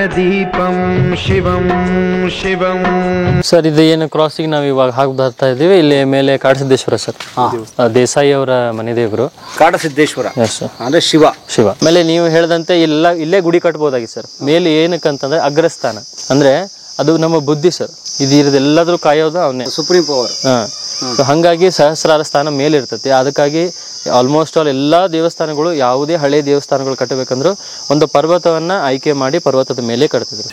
ಜ್ಞಾನದೀಪಂ ಶಿವಂ ಶಿವಂ. Sir ಇದು ಏನು crossing ನಾವು ಇವಾಗ ಹಾಕಿ ಬರ್ತಾ ಇದೀವಿ, ಇಲ್ಲಿ ಮೇಲೆ ಕಾಡಸಿದ್ದೇಶ್ವರ ಸರ್, ದೇಸಾಯಿ ಅವರ ಮನೆ ದೇವರು ಕಾಡಸಿದ್ದೇಶ್ವರ ಅಂದ್ರೆ ಶಿವ. ಆಮೇಲೆ ನೀವು ಹೇಳ್ದಂತೆ ಇಲ್ಲೇ ಗುಡಿ ಕಟ್ಬೋದಾಗಿ ಸರ್. ಮೇಲೆ ಏನಕ್ಕಂತಂದ್ರೆ ಅಗ್ರಸ್ಥಾನ ಅಂದ್ರೆ ಅದು ನಮ್ಮ ಬುದ್ಧಿ ಸರ್. ಇದೆಲ್ಲದ್ರೂ ಕಾಯೋದು ಅವನೇ, ಸುಪ್ರೀಂ ಪವರ್. ಹಂಗಾಗಿ ಸಹಸ್ರಾರ ಸ್ಥಾನ ಮೇಲೆ ಇರ್ತೈತಿ. ಅದಕ್ಕಾಗಿ ಆಲ್ಮೋಸ್ಟ್ ಆಲ್ ಎಲ್ಲಾ ದೇವಸ್ಥಾನಗಳು, ಯಾವುದೇ ಹಳೆ ದೇವಸ್ಥಾನಗಳು ಕಟ್ಟಬೇಕಂದ್ರೂ ಒಂದು ಪರ್ವತವನ್ನ ಆಯ್ಕೆ ಮಾಡಿ ಪರ್ವತದ ಮೇಲೆ ಕಟ್ತಿದ್ರು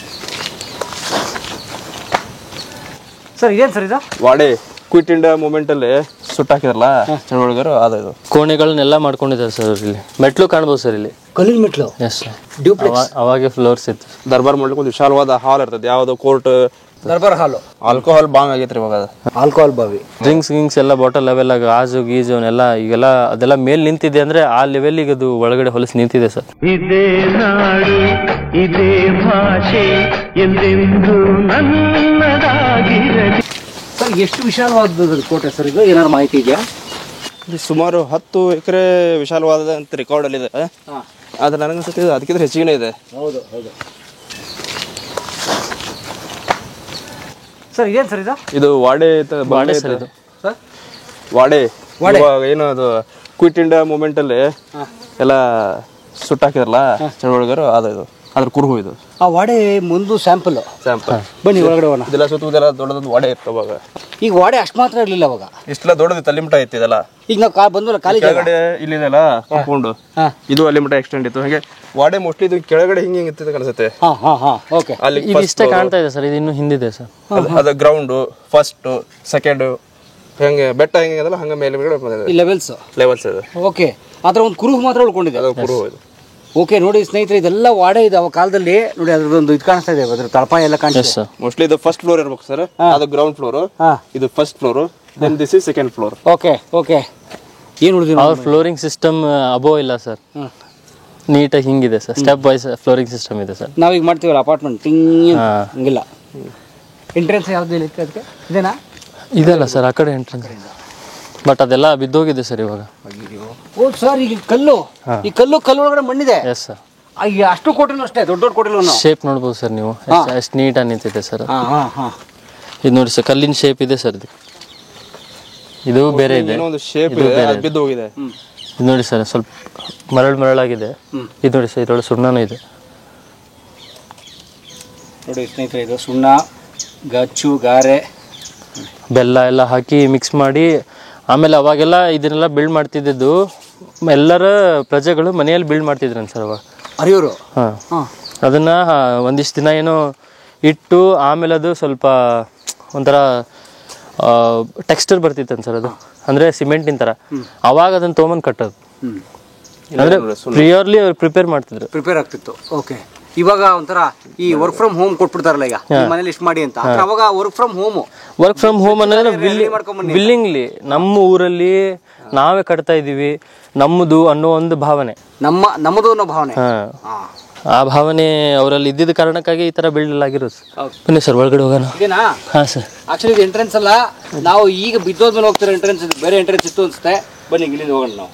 ಸರ್. ಇದೇನು ಸರ್ ಇದು? ವಾಡೆ ಕ್ವಿಟ್ ಇಂಡಿಯಾ ಮೂವ್ಮೆಂಟ್ ಅಲ್ಲಿ ಸುಟ್ಟಾಕಿದ್ರಲ್ಲ ಚಳವಳಿಗರು, ಅದು ಕೋಣೆಗಳನ್ನೆಲ್ಲ ಮಾಡ್ಕೊಂಡಿದ್ದಾರೆ ಸರ್. ಇಲ್ಲಿ ಮೆಟ್ಲು ಕಾಣ್ಬೋದು ಸರ್, ಇಲ್ಲಿ ಕಲ್ಲಿನ ಮೆಟ್ಲು. ಎಸ್ ಅವಾಗೆ ಫ್ಲೋರ್ಸ್ ಇತ್ತು. ದರ್ಬಾರ್ ಮಾಡ್ಲಿಕ್ಕೆ ಒಂದು ವಿಶಾಲವಾದ ಹಾಲ್ ಇರ್ತದೆ, ಯಾವ್ದು ಕೋರ್ಟ್, ದರ್ಬಾರ್ ಹಾಲು. ಆಲ್ಕೋಹಾಲ್ ಬಾಂಗ್ ಆಗೈತ್ರಿ ಇವಾಗ. ಆಲ್ಕೋಹಾಲ್ ಬಾವಿ, ಡ್ರಿಂಕ್ಸ್ ಎಲ್ಲ ಬಾಟಲ್ ಅವೆಲ್ಲ ಗಾಜು ಗೀಜು ಎಲ್ಲ ಈಗೆಲ್ಲ ಅದೆಲ್ಲ ಮೇಲ್ ನಿಂತಿದೆ ಅಂದ್ರೆ ಆ ಲೆವೆಲ್ಗೆ ಅದು ಒಳಗಡೆ ಹೊಲಸಿ ನಿಂತಿದೆ ಸರ್. ಇದೇ ನಾಡು ಇದೇ ಭಾಷೆ ಎಂದೆಂದು ನನ್ನದಾಗಿರಲಿ. ಸರ್ ಎಷ್ಟು ವಿಶಾಲವಾದ ಕೋಟೆ ಸರ್ ಇದು? ಏನಾದ್ರು ಮಾಹಿತಿ ಇದೆಯಾ? ಸುಮಾರು 10 ಎಕರೆ ವಿಶಾಲವಾದ ಅಂತ ರೆಕಾರ್ಡ್ ಅಲ್ಲಿ ಇದೆ. ಆದ್ರೆ ನನಗನ್ಸುತ್ತೆ ಅದಕ್ಕಿಂತ ಹೆಚ್ಚಿಗೆ ಇದೆ. ಹೌದು ಹೌದು ಸರ್. ಇದೇನು ಸರ್ ಇದು? ಇದು ವಾಡೆ ಸರ್. ಇದು ವಾಡೆ ಏನು ಅದು ಕ್ವಿಟ್ ಇಂಡಿಯಾ ಮೂವ್ಮೆಂಟ್ ಅಲ್ಲಿ ಎಲ್ಲ ಸುಟ್ಟಾಕಿದ್ರಲ್ಲ ಚಳವಳಿಗರು, ಅದು ಅದ್ರ ಕುರುಹು ಇದು. ಆ ವಾಡೆ ಮುಂದೆ ಸ್ಯಾಂಪಲ್ ಬನ್ನಿ ಒಳಗಡೆ ಹೋಗೋಣ. ಇದೆಲ್ಲ ಸುತ್ತುವುದೆಲ್ಲ ದೊಡ್ಡದೊಂದು ವಾಡೆ ಇತ್ತು ಅವಾಗ. ಈಗ ವಾಡೆ ಅಷ್ಟು ಮಾತ್ರ ಇರಲಿಲ್ಲ ಅವಾಗ, ಇಷ್ಟೆಲ್ಲ ದೊಡ್ಡದಿತ್ತು, ಅಲ್ಲಿ ಮಟ ಇತ್ತು ಇದೆಲ್ಲ. ಈಗ ನಾವು ಬಂದ್ವಲ್ಲ ಖಾಲಿ ಕೆಳಗಡೆ ಇಲ್ಲಿದೆಲ್ಲ ಕಾಂಪೌಂಡ್, ಇದು ಅಲ್ಲಿ ಮಟ ಎಕ್ಸ್ಟೆಂಡ್ ಇತ್ತು. ಹಾಗೆ ವಾಡೆ ಮೋಸ್ಟ್ಲಿ ಇದು ಕೆಳಗಡೆ ಹಿಂಗೆ ಇತ್ತು ಕಾಣಿಸುತ್ತೆ. ಅಲ್ಲಿ ಇದು ಇಷ್ಟೇ ಕಾಣ್ತಾ ಇದೆ ಸರ್, ಇದು ಇನ್ನು ಹಿಂದಿದೆ ಸರ್. ಅದು ಗ್ರೌಂಡ್ ಫಸ್ಟ್ ಸೆಕೆಂಡ್ ಹೆಂಗೆ ಬೆಟ್ಟ ಹೆಂಗೆ ಅದಲ್ಲ ಹಂಗೆ ಮೇಲೆ ಲೆವೆಲ್ಸ್ ಇದೆ. ಓಕೆ, ಅದ್ರ ಒಂದು ಕುರುಹು ಮಾತ್ರ ಉಳ್ಕೊಂಡಿದೆ. ಅದು ಕುರುಹು ಇದು. ಓಕೆ ನೋಡಿ ಸ್ನೇಹಿತರೆ, ಇದೆಲ್ಲ ವಾಡೆ ಇದೆ ಅವಾಗ ಕಾಲದಲ್ಲಿ. ನೋಡಿ ಅದ್ರದ್ದೊಂದು ಇದು ಕಾಣಿಸ್ತಾ ಇದೆ, ಅದ್ರ ತಳಪಾಯ ಎಲ್ಲ ಕಾಣಿಸ್ತಾ ಇದೆ. ಮೋಸ್ಟ್ಲಿ ಇದು ಫಸ್ಟ್ ಫ್ಲೋರ್ ಇರ್ಬೇಕು ಸರ್, ಅದು ಗ್ರೌಂಡ್ ಫ್ಲೋರ್, ಇದು first floor, then this is second floor. Okay okay. ಏನು ಉಳಿದಿಲ್ಲ, ಅವ್ರ ಫ್ಲೋರಿಂಗ್ ಸಿಸ್ಟಮ್ ಅಬೋ ಇಲ್ಲ ಸರ್, ನೀಟಾಗಿ ಹಿಂಗಿದೆ sir. Step wise flooring system ಇದೆ ಸರ್. ನಾವೀಗ ಮಾಡ್ತೀವಲ್ಲ ಅಪಾರ್ಟ್ಮೆಂಟ್ ಹಿಂಗಿಲ್ಲ. ಎಂಟ್ರೆನ್ಸ್ ಯಾವ್ದು ಇರುತ್ತೆ ಅದಕ್ಕೆ? ಇದೇನಾ? ಇದಲ್ಲ ಸರ್, ಆ ಕಡೆ ಎಂಟ್ರೆನ್ಸ್, ಬಟ್ ಅದೆಲ್ಲ ಬಿದ್ದೋಗಿದೆ ಸರ್ ಇವಾಗ. ಓ ಸರ್, ಈಗ ಈ ಕಲ್ಲು ಒಳಗಡೆ ಮಣ್ಣಿದೆ. Yes sir. ಅಷ್ಟು ಕೋಟೆನೂ ಅಷ್ಟೇ, ದೊಡ್ಡ ಕೋಟೆನೂ ಶೇಪ್ ನೋಡ್ಬೋದು ಸರ್ ನೀವು, ಎಷ್ಟು ನೀಟಾಗಿ ನಿಂತಿದೆ ಸರ್. ಇದು ನೋಡಿ ಸರ್, ಕಲ್ಲಿನ ಶೇಪ್ ಇದೆ ಸರ್. ಇದು ಬೇರೆ ಇದೆ, ಇದು ನೋಡಿ ಸರ್ ಸ್ವಲ್ಪ ಮರಳಾಗಿದೆ. ಇದು ನೋಡಿ ಸರ್, ಇದರೊಳಗೆ ಸುಣ್ಣನೂ ಇದೆ ನೋಡಿ ಸ್ನೇಹಿತರೆ. ಇದು ಸುಣ್ಣ, ಗಚ್ಚು, ಗಾರೆ, ಬೆಲ್ಲ ಎಲ್ಲ ಹಾಕಿ ಮಿಕ್ಸ್ ಮಾಡಿ. ಆಮೇಲೆ ಅವಾಗೆಲ್ಲ ಇದನ್ನೆಲ್ಲ ಬಿಲ್ಡ್ ಮಾಡ್ತಿದ್ದು ಎಲ್ಲರ ಪ್ರಜೆಗಳು ಮನೆಯಲ್ಲಿ ಬಿಲ್ಡ್ ಮಾಡ್ತಿದ್ರನ್ ಸರ್ ಅವಾಗ. ಅರಿಯೋರು ಅದನ್ನ ಒಂದಿಷ್ಟು ದಿನ ಏನೋ ಇಟ್ಟು ಆಮೇಲೆ ಅದು ಸ್ವಲ್ಪ ಒಂಥರ ಟೆಕ್ಸ್ಚರ್ ಬರ್ತಿತ್ತಂತ ಸರ್. ಅದು ಅಂದ್ರೆ ಸಿಮೆಂಟಿನ ಥರ. ಅವಾಗ ಅದನ್ನ ತೊಗೊಂಬಂದು ಕಟ್ಟೋದು, ಅಂದ್ರೆ ಪ್ರಿಯರ್ಲಿ ಪ್ರಿಪೇರ್ ಆಗ್ತಿತ್ತು. ಓಕೆ. ಇವಾಗ ಒಂಥರ ಈ ವರ್ಕ್ ಫ್ರಮ್ ಹೋಮ್ ಕೊಟ್ಬಿಡ್ತಾರಲ್ಲ, ಈಗ ಮನೇಲಿ ಇಷ್ಟು ಮಾಡಿ ಅಂತ. ಅವಾಗ ವರ್ಕ್ ಫ್ರಮ್ ಹೋಮ್ ಅನ್ನೋದ್ರೆ ಬಿಲ್ಲಿಂಗ್ಲಿ ನಮ್ಮ ಊರಲ್ಲಿ ನಾವೇ ಕಟ್ತಾ ಇದೀವಿ, ನಮ್ಮದು ಅನ್ನೋ ಒಂದು ಭಾವನೆ, ನಮ್ಮದು ಅನ್ನೋ ಭಾವನೆ. ಆ ಭಾವನೆ ಅವರಲ್ಲಿ ಇದ್ದಿದ್ದ ಕಾರಣಕ್ಕಾಗಿ ಈ ತರ ಬಿಲ್ಡ್ ಆಗಿರೋದು. ಬನ್ನಿ ಸರ್ ಒಳಗಡೆ ಹೋಗೋಣ. ಹಾ ಸರ್. ಆಕ್ಚುಲಿ ಇದು ಎಂಟ್ರೆನ್ಸ್ ಅಲ್ಲ, ನಾವು ಈಗ ಬಿದ್ದೋದ್ಮೇಲೆ ಹೋಗ್ತಿರೋ ಎಂಟ್ರೆನ್ಸ್, ಬೇರೆ ಎಂಟ್ರೆನ್ಸ್ ಇತ್ತು ಅನ್ಸುತ್ತೆ. ಬನ್ನಿ ಇಲ್ಲಿಂದ ಹೋಗೋಣ ನಾವು.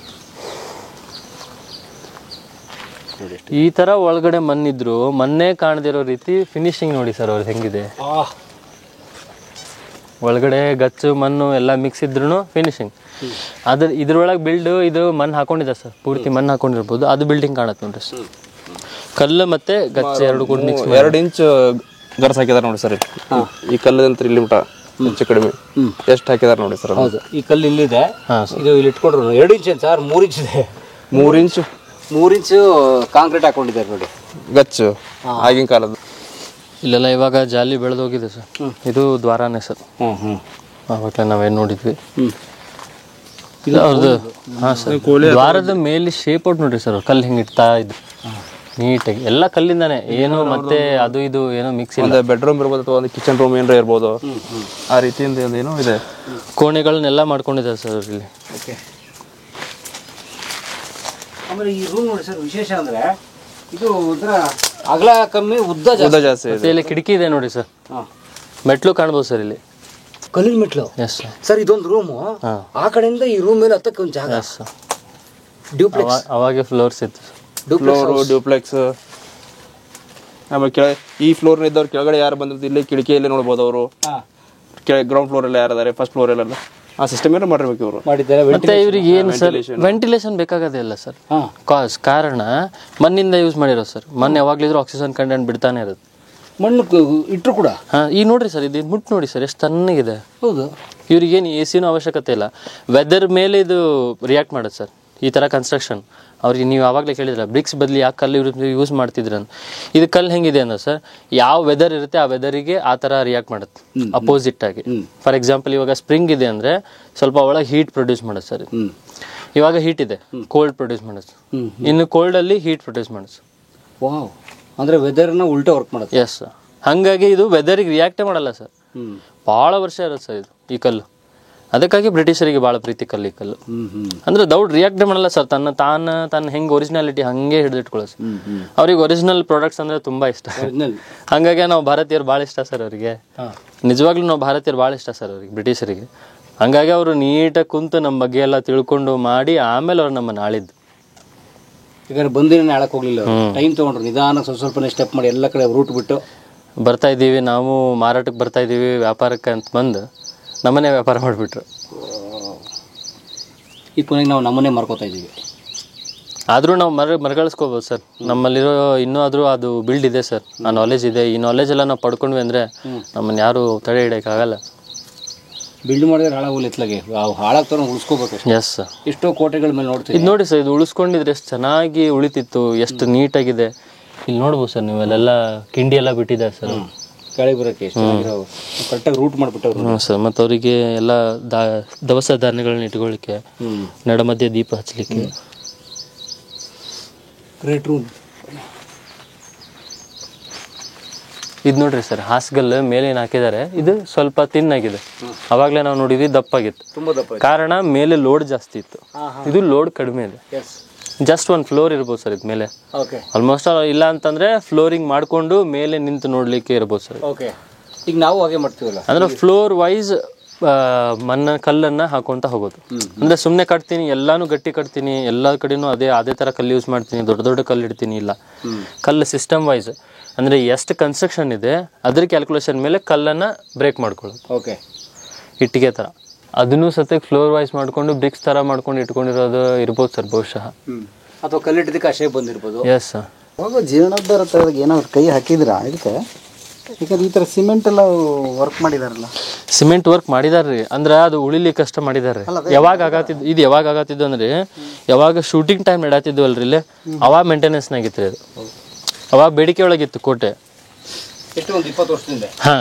ಈ ತರ ಒಳಗಡೆ ಮಣ್ಣಿದ್ರು ಮಣ್ಣೇ ಕಾಣದಿರೋ ರೀತಿ ಫಿನಿಶಿಂಗ್ ನೋಡಿ ಸರ್ ಅವ್ರದ್ದು ಹೆಂಗಿದೆ. ಒಳಗಡೆ ಗಚ್ಚು ಮಣ್ಣು ಎಲ್ಲ ಮಿಕ್ಸ್ ಇದ್ರು ಫಿನಿಶಿಂಗ್. ಇದ್ರೊಳಗೆ ಇದು ಮಣ್ಣು ಹಾಕೊಂಡಿದೆ ಸರ್, ಪೂರ್ತಿ ಮಣ್ಣು ಹಾಕೊಂಡಿರ್ಬೋದು. ಅದು ಬಿಲ್ಡಿಂಗ್ ಕಾಣತ್ತೆ ನೋಡ್ರಿ ಸರ್. ಕಲ್ಲು ಮತ್ತೆ ಗಚ್ಚು ಎರಡು ಕೂಡ ಮಿಕ್ಸ್ 2 ಇಂಚ್ ಗರ್ಸ್ ಹಾಕಿದಾರೆ ನೋಡಿ ಸರ್. ಈ ಕಲ್ಲದಂತ್ರ ಇಲ್ಲಿ ಮಟ ಹೆಚ್ಚು ಕಡಿಮೆ ಎಷ್ಟು ಹಾಕಿದಾರೆ ನೋಡಿ ಸರ್. ಹೌದು, ಈ ಕಲ್ಲು ಇಲ್ಲಿದೆ, ಇದು ಇಲ್ಲಿ ಇಟ್ಕೊಂಡ್ರು 2 ಇಂಚ್ ಸರ್. 3 ಇಂಚ್ ಇದೆ. 3 ಇಂಚು ಕಾಂಕ್ರೀಟ್ ಹಾಕೊಂಡಿದ್ದಾರೆ ನೋಡಿ, ಗಚ್ಚು ಆಗಿನ ಕಾಲದ. ಇಲ್ಲೆಲ್ಲ ಇವಾಗ ಜಾಲಿ ಬೆಳೆದೋಗಿದೆ ಸರ್. ಇದು ದ್ವಾರಾನೇ ಸರ್. ಅವಾಗ ನಾವೇನು ನೋಡಿದ್ವಿ ಅವ್ರದ್ದು. ಹಾಂ ಸರ್, ದ್ವಾರದ ಮೇಲೆ ಶೇಪ್ ಔಟ್ ನೋಡ್ರಿ ಸರ್, ಕಲ್ಲು ಹಿಂಗೆ ಇಡ್ತಾ ಇದ್ರು ನೀಟಾಗಿ. ಎಲ್ಲ ಕಲ್ಲಿಂದಾನೆ, ಏನು ಮತ್ತೆ ಅದು ಇದು ಏನೋ ಮಿಕ್ಸ್ ಇಲ್ಲ. ಬೆಡ್ರೂಮ್ ಇರ್ಬೋದು ಅಥವಾ ಒಂದು ಕಿಚನ್ ರೂಮ್ ಏನಾರ ಇರ್ಬೋದು, ಆ ರೀತಿಯಿಂದ ಏನೋ ಇದೆ. ಕೋಣೆಗಳನ್ನೆಲ್ಲ ಮಾಡ್ಕೊಂಡಿದ್ದಾರೆ ಸರ್ ಇಲ್ಲಿ. ಆಮೇಲೆ ಈ ರೂಮ್ ನೋಡಿ ಸರ್, ವಿಶೇಷ ಅಂದ್ರೆ ಇದು ಒಂಥರ ಅಗಲ ಕಮ್ಮಿ, ಉದ್ದ ಜಾಸ್ತಿ. ಇಲ್ಲಿ ಕಿಟಕಿ ಇದೆ ನೋಡಿ ಸರ್, ಮೆಟ್ಲು ಕಾಣ್ಬೋದು ಸರ್ ಇಲ್ಲಿ, ಕಲ್ಲಿನ ಮೆಟ್ಲು. ಎಸ್ ಸರ್, ಇದೊಂದು ರೂಮು. ಆ ಕಡೆಯಿಂದ ಈ ರೂಮ್ ಮೇಲೆ ಹತ್ತಕ್ಕೆ ಒಂದು ಜಾಗ. ಡ್ಯೂಪ್ಲೆಕ್ಸ್ ಅವಾಗೆ ಫ್ಲೋರ್ಸ್ ಇತ್ತು. ಡ್ಯೂಪ್ಲೆಕ್ಸ್ ಆಮೇಲೆ ಈ ಫ್ಲೋರ್ ಇದ್ದವ್ರು ಕೆಳಗಡೆ ಯಾರು ಬಂದಿರ್ತಾರೆ ಇಲ್ಲಿ ಕಿಟಕಿಯಲ್ಲೇ ನೋಡ್ಬೋದು ಅವರು. ಗ್ರೌಂಡ್ ಫ್ಲೋರ್ ಎಲ್ಲ ಯಾರಿದ್ದಾರೆ, ಫಸ್ಟ್ ಫ್ಲೋರ್ ಎಲ್ಲ ಆ ಸಿಸ್ಟಮ್ ಏನೋ ಮಾಡಿರ್ಬೇಕು ಇವರು. ಮತ್ತೆ ಇವ್ರಿಗೆ ಏನು ಸರ್ ವೆಂಟಿಲೇಷನ್ ಬೇಕಾಗೋದೇ ಇಲ್ಲ ಸರ್. ಕಾರಣ ಮಣ್ಣಿಂದ ಯೂಸ್ ಮಾಡಿರೋ ಸರ್. ಮಣ್ಣು ಯಾವಾಗ್ಲಿದ್ರು ಆಕ್ಸಿಜನ್ ಕಂಟೆಂಟ್ ಬಿಡ್ತಾನೆ ಇರುತ್ತೆ. ಮಣ್ಣು ಇಟ್ಟರು ಕೂಡ ಈಗ ನೋಡ್ರಿ ಸರ್, ಇದು ಮುಟ್ಟು ನೋಡಿ ಸರ್ ಎಷ್ಟು ತಣ್ಣಗಿದೆ. ಹೌದು, ಇವ್ರಿಗೇನು ಎ ಸಿನೂ ಅವಶ್ಯಕತೆ ಇಲ್ಲ. ವೆದರ್ ಮೇಲೆ ಇದು ರಿಯಾಕ್ಟ್ ಮಾಡುತ್ತೆ ಸರ್. ಈ ಥರ ಕನ್ಸ್ಟ್ರಕ್ಷನ್ ಅವ್ರಿಗೆ ನೀವು ಆವಾಗಲೇ ಕೇಳಿದ್ರ ಬ್ರಿಕ್ಸ್ ಬದಲಿ ಯಾಕೆ ಕಲ್ಲು ಯೂಸ್ ಮಾಡ್ತಿದ್ರು ಅಂತ. ಇದು ಕಲ್ಲು ಹೆಂಗಿದೆ ಅಂದ್ರೆ ಸರ್, ಯಾವ ವೆದರ್ ಇರುತ್ತೆ ಆ ವೆದರಿಗೆ ಆ ಥರ ರಿಯಾಕ್ಟ್ ಮಾಡುತ್ತೆ ಅಪೋಸಿಟ್ ಆಗಿ. ಫಾರ್ ಎಕ್ಸಾಂಪಲ್ ಇವಾಗ ಸ್ಪ್ರಿಂಗ್ ಇದೆ ಅಂದರೆ ಸ್ವಲ್ಪ ಒಳಗೆ ಹೀಟ್ ಪ್ರೊಡ್ಯೂಸ್ ಮಾಡುತ್ತೆ ಸರ್. ಇವಾಗ ಹೀಟ್ ಇದೆ, ಕೋಲ್ಡ್ ಪ್ರೊಡ್ಯೂಸ್ ಮಾಡುತ್ತೆ. ಇನ್ನು ಕೋಲ್ಡಲ್ಲಿ ಹೀಟ್ ಪ್ರೊಡ್ಯೂಸ್ ಮಾಡುತ್ತೆ. ವಾವ್, ಅಂದರೆ ವೆದರ್ನ ಉಲ್ಟಾ ವರ್ಕ್ ಮಾಡುತ್ತೆ. ಎಸ್, ಹಾಗಾಗಿ ಇದು ವೆದರಿಗೆ ರಿಯಾಕ್ಟೇ ಮಾಡಲ್ಲ ಸರ್. ಭಾಳ ವರ್ಷ ಇರುತ್ತೆ ಸರ್ ಇದು ಈ ಕಲ್ಲು. ಅದಕ್ಕಾಗಿ ಬ್ರಿಟಿಷರಿಗೆ ಭಾಳ ಪ್ರೀತಿ ಕಲ್ಲು ಈ ಕಲ್ಲು. ಅಂದ್ರೆ ದೌಡ್ ರಿಯಾಕ್ಟೇ ಮಾಡಲ್ಲ ಸರ್. ತನ್ನ ಹೆಂಗೆ ಒರಿಜಿನಾಲಿಟಿ ಹಂಗೆ ಹಿಡಿದಿಟ್ಕೊಳ್ಳೋ ಸರ್. ಅವ್ರಿಗೆ ಒರಿಜಿನಲ್ ಪ್ರಾಡಕ್ಟ್ಸ್ ಅಂದ್ರೆ ತುಂಬಾ ಇಷ್ಟ. ಹಂಗಾಗಿ ನಾವು ಭಾರತೀಯರು ಭಾಳ ಇಷ್ಟ ಸರ್ ಅವರಿಗೆ. ನಿಜವಾಗ್ಲೂ ನಾವು ಭಾರತೀಯರು ಭಾಳ ಇಷ್ಟ ಸರ್ ಅವ್ರಿಗೆ, ಬ್ರಿಟಿಷರಿಗೆ. ಹಂಗಾಗಿ ಅವರು ನೀಟಾಗಿ ಕುಂತು ನಮ್ಮ ಬಗ್ಗೆ ಎಲ್ಲ ತಿಳ್ಕೊಂಡು ಮಾಡಿ ಆಮೇಲೆ ಅವ್ರು ನಮ್ಮನ್ನು ಆಳಿದ್ದು. ಈಗ ಬಂದಿನ ಹೇಳಕ್ ಹೋಗ್ಲಿಲ್ಲ, ಟೈಮ್ ತಗೊಂಡ್ರು, ನಿಧಾನ ಸ್ವಲ್ಪನೇ ಸ್ಟೆಪ್ ಮಾಡಿ ಎಲ್ಲ ಕಡೆ ರೂಟ್ ಬಿಟ್ಟು ಬರ್ತಾ ಇದ್ದೀವಿ. ನಾವು ಮಾರಾಟಕ್ಕೆ ಬರ್ತಾ ಇದ್ದೀವಿ ವ್ಯಾಪಾರಕ್ಕೆ ಅಂತ ಬಂದು ನಮ್ಮನೆ ವ್ಯಾಪಾರ ಮಾಡಿಬಿಟ್ರು. ಈ ಕೊನೆಗೆ ನಾವು ನಮ್ಮನ್ನೇ ಮಾರ್ಕೋತಾ ಇದ್ದೀವಿ. ಆದರೂ ನಾವು ಮರಗಳಿಸ್ಕೋಬೋದು ಸರ್. ನಮ್ಮಲ್ಲಿರೋ ಇನ್ನೂ ಆದರೂ ಅದು ಬಿಲ್ಡ್ ಇದೆ ಸರ್, ಆ ನಾಲೆಜ್ ಇದೆ. ಈ ನಾಲೆಜ್ ಎಲ್ಲ ನಾವು ಪಡ್ಕೊಂಡ್ವಿ ಅಂದರೆ ನಮ್ಮನ್ನು ಯಾರು ತಡೆ ಹಿಡಿಯೋಕ್ಕಾಗಲ್ಲ. ಬಿಲ್ಡ್ ಮಾಡಿದ್ರೆ ಹಾಳಾಗೋಲ್ಲ, ಎತ್ಲಾಗೆ ಹಾಳಾಗ್ತಾರ ಉಳಿಸ್ಕೋಬೇಕು. ಎಸ್ ಸರ್, ಎಷ್ಟೋ ಕೋಟೆಗಳ ಮೇಲೆ ನೋಡ್ತೀವಿ. ಇದು ನೋಡಿ ಸರ್, ಇದು ಉಳಿಸ್ಕೊಂಡಿದ್ರೆ ಎಷ್ಟು ಚೆನ್ನಾಗಿ ಉಳಿತಿತ್ತು, ಎಷ್ಟು ನೀಟಾಗಿದೆ. ಇಲ್ಲಿ ನೋಡ್ಬೋದು ಸರ್ ನೀವು, ಅಲ್ಲೆಲ್ಲ ಕಿಂಡಿ ಎಲ್ಲ ಬಿಟ್ಟಿದ್ದಾರೆ ಸರ್. ಕೆಳಗೆ ಬರೋಕ್ಕೆ ಕರೆಕ್ಟಾಗಿ ರೂಟ್ ಮಾಡಿಬಿಟ್ಟವ್ರು. ಹ್ಞೂ ಸರ್. ಮತ್ತು ಅವರಿಗೆ ಎಲ್ಲ ದವಸ ಧಾನ್ಯಗಳನ್ನ ಇಟ್ಕೊಳ್ಳಿಕ್ಕೆ, ನಡಮಧ್ಯೆ ದೀಪ ಹಚ್ಚಲಿಕ್ಕೆ. Great room. ಇದು ನೋಡ್ರಿ ಸರ್, ಹಾಸ್ಗಲ್ ಮೇಲೆ ಏನು ಹಾಕಿದ್ದಾರೆ, ಇದು ಸ್ವಲ್ಪ ತಿನ್ನಾಗಿದೆ. ಅವಾಗಲೇ ನಾವು ನೋಡಿದ್ವಿ ದಪ್ಪಾಗಿತ್ತು. ಕಾರಣ ಮೇಲೆ ಲೋಡ್ ಜಾಸ್ತಿ ಇತ್ತು, ಇದು ಲೋಡ್ ಕಡಿಮೆ ಇದೆ. ಜಸ್ಟ್ ಒಂದು ಫ್ಲೋರ್ ಇರ್ಬೋದು ಸರ್ ಇದು ಮೇಲೆ. ಆಲ್ಮೋಸ್ಟ್ ಇಲ್ಲ ಅಂತಂದ್ರೆ ಫ್ಲೋರಿಂಗ್ ಮಾಡ್ಕೊಂಡು ಮೇಲೆ ನಿಂತು ನೋಡ್ಲಿಕ್ಕೆ ಇರ್ಬೋದು ಸರ್. ಈಗ ನಾವು ಹಾಗೆ ಮಾಡ್ತೀವಲ್ಲ, ಅಂದ್ರೆ ಫ್ಲೋರ್ ವೈಸ್ ಕಲ್ಲನ್ನ ಹಾಕೊಂತ ಹೋಗೋದು. ಅಂದ್ರೆ ಸುಮ್ಮನೆ ಕಟ್ತೀನಿ, ಎಲ್ಲಾನು ಗಟ್ಟಿ ಕಟ್ತೀನಿ, ಎಲ್ಲಾ ಕಡೆನೂ ಅದೇ ತರ ಕಲ್ಲು ಯೂಸ್ ಮಾಡ್ತೀನಿ, ದೊಡ್ಡ ದೊಡ್ಡ ಕಲ್ಲು ಇಡ್ತೀನಿ. ಇಲ್ಲ, ಕಲ್ಲು ಸಿಸ್ಟಮ್ ವೈಸ್ ಅಂದ್ರೆ ಎಷ್ಟು ಕನ್ಸ್ಟ್ರಕ್ಷನ್ ಇದೆ ಅದ್ರ ಕ್ಯಾಲ್ಕುಲೇಷನ್ ಮೇಲೆ ಕಲ್ಲನ್ನ ಬ್ರೇಕ್ ಮಾಡ್ಕೊಳ್ಳೋದು. ಇಟ್ಟಿಗೆ ತರ ಅದನ್ನು ಸತ್ಯ ಫ್ಲೋರ್ ವೈಸ್ ಮಾಡ್ಕೊಂಡು ಬ್ರಿಕ್ಸ್ ತರ ಮಾಡ್ಕೊಂಡು ಇಟ್ಕೊಂಡಿರೋದು ಇರ್ಬೋದು ಸರ್ ಬಹುಶಃ. ಅಥವಾ ಕಲ್ಲಿಟ್ಟಿದ್ದಕ್ಕೆ ಅಷ್ಟೇ ಬಂದಿರ್ಬೋದು. Yes sir. ಅವಾಗ ಜೀರ್ಣೋದ್ಧಾರ ಏನಾದ್ರು ಕೈ ಹಾಕಿದ್ರಾ ಇದಕ್ಕೆ? ಯಾಕಂದ್ರೆ ಈ ಥರ ಸಿಮೆಂಟ್ ಎಲ್ಲ ವರ್ಕ್ ಮಾಡಿದಾರಲ್ಲ. ಸಿಮೆಂಟ್ ವರ್ಕ್ ಮಾಡಿದಾರ್ರಿ, ಅಂದ್ರೆ ಅದು ಉಳಿಲಿಕ್ಕೆ ಕಷ್ಟ ಮಾಡಿದಾರೆ. ಯಾವಾಗ ಆಗತ್ತಿದ್ದು ಅಂದ್ರೆ ಯಾವಾಗ ಶೂಟಿಂಗ್ ಟೈಮ್ ನಡಾತಿದ್ವು ಅಲ್ರಿ ಇಲ್ಲಿ, ಅವಾಗ ಮೇಂಟೆನೆನ್ಸ್ ನಾಗಿತ್ತು ಅದು. ಅವಾಗ ಬೇಡಿಕೆ ಒಳಗಿತ್ತು ಕೋಟೆ. ಎಷ್ಟು, ಒಂದು 20 ವರ್ಷದಿಂದ? ಹಾ,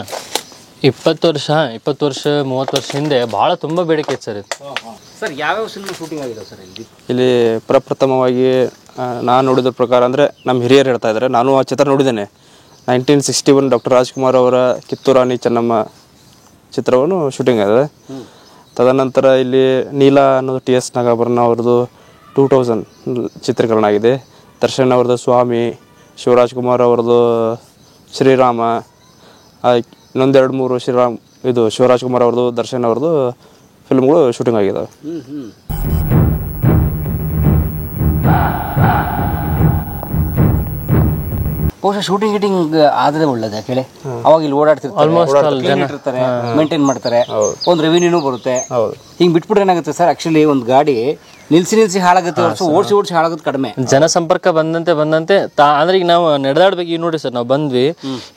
20 ವರ್ಷ 30 ವರ್ಷ ಹಿಂದೆ ಭಾಳ ತುಂಬಾ ಬೇಡಿಕೆ ಇತ್ತು ಸರ್ ಇದು. ಸರ್, ಯಾವ್ಯಾವ ಸಿನಿಮಾ ಶೂಟಿಂಗ್ ಆಗಿದೆ ಸರ್ ಇಲ್ಲಿ? ಇಲ್ಲಿ ಪ್ರಪ್ರಥಮವಾಗಿ ನಾನು ನೋಡಿದ ಪ್ರಕಾರ ಅಂದರೆ ನಮ್ಮ ಹಿರಿಯರು ಹೇಳ್ತಾ ಇದ್ದಾರೆ, ನಾನು ಆ ಚಿತ್ರ ನೋಡಿದ್ದೇನೆ. 1961 ಡಾಕ್ಟರ್ ರಾಜ್ಕುಮಾರ್ ಅವರ ಕಿತ್ತೂರಾಣಿ ಚೆನ್ನಮ್ಮ ಚಿತ್ರವನ್ನು ಶೂಟಿಂಗ್ ಆಗಿದೆ. ತದನಂತರ ಇಲ್ಲಿ ನೀಲಾ ಅನ್ನೋದು TS ನಾಗಾಭರಣ ಅವ್ರದ್ದು 2000 ಚಿತ್ರೀಕರಣ ಆಗಿದೆ. ದರ್ಶನ್ ಅವ್ರದ್ದು ಸ್ವಾಮಿ, ಶಿವರಾಜ್ಕುಮಾರ್ ಅವ್ರದ್ದು ಶ್ರೀರಾಮ, ಇನ್ನೊಂದೆರಡು ಮೂರು ಶಿವರಾಜ್ಕುಮಾರ್ ಅವ್ರದ್ದು, ದರ್ಶನ್ ಅವ್ರದ್ದು ಫಿಲ್ಮ್ಗಳು ಶೂಟಿಂಗ್ ಆಗಿದ್ದಾವೆ. ಬಹುಶಃ ಶೂಟಿಂಗ್ ಗೀಟಿಂಗ್ ಆದ್ರೆ ಒಳ್ಳೇದು. ಯಾಕೆ ಹೇಳಿ, ಅವಾಗ ಇಲ್ಲಿ ಓಡಾಡ್ತಿರ್ತಾರೆ, ಮೇಂಟೈನ್ ಮಾಡ್ತಾರೆ, ಒಂದು ರೆವಿನ್ಯೂನು ಬರುತ್ತೆ. ಹಿಂಗೆ ಬಿಟ್ಬಿಟ್ರೆ ಏನಾಗುತ್ತೆ ಸರ್, ಆಕ್ಚುಲಿ ಒಂದು ಗಾಡಿ ನಿಲ್ಸಿ ಹಾಳಾಗುತ್ತೆ, ಓಡಿಸಿ ಹಾಳಾಗೋದು ಕಡಿಮೆ. ಜನಸಂಪರ್ಕ ಬಂದಂತೆ ಅಂದ್ರೆ ಈಗ ನಾವು ನಡೆದಾಡ್ಬೇಕು. ಈಗ ನೋಡಿ ಸರ್, ನಾವು ಬಂದ್ವಿ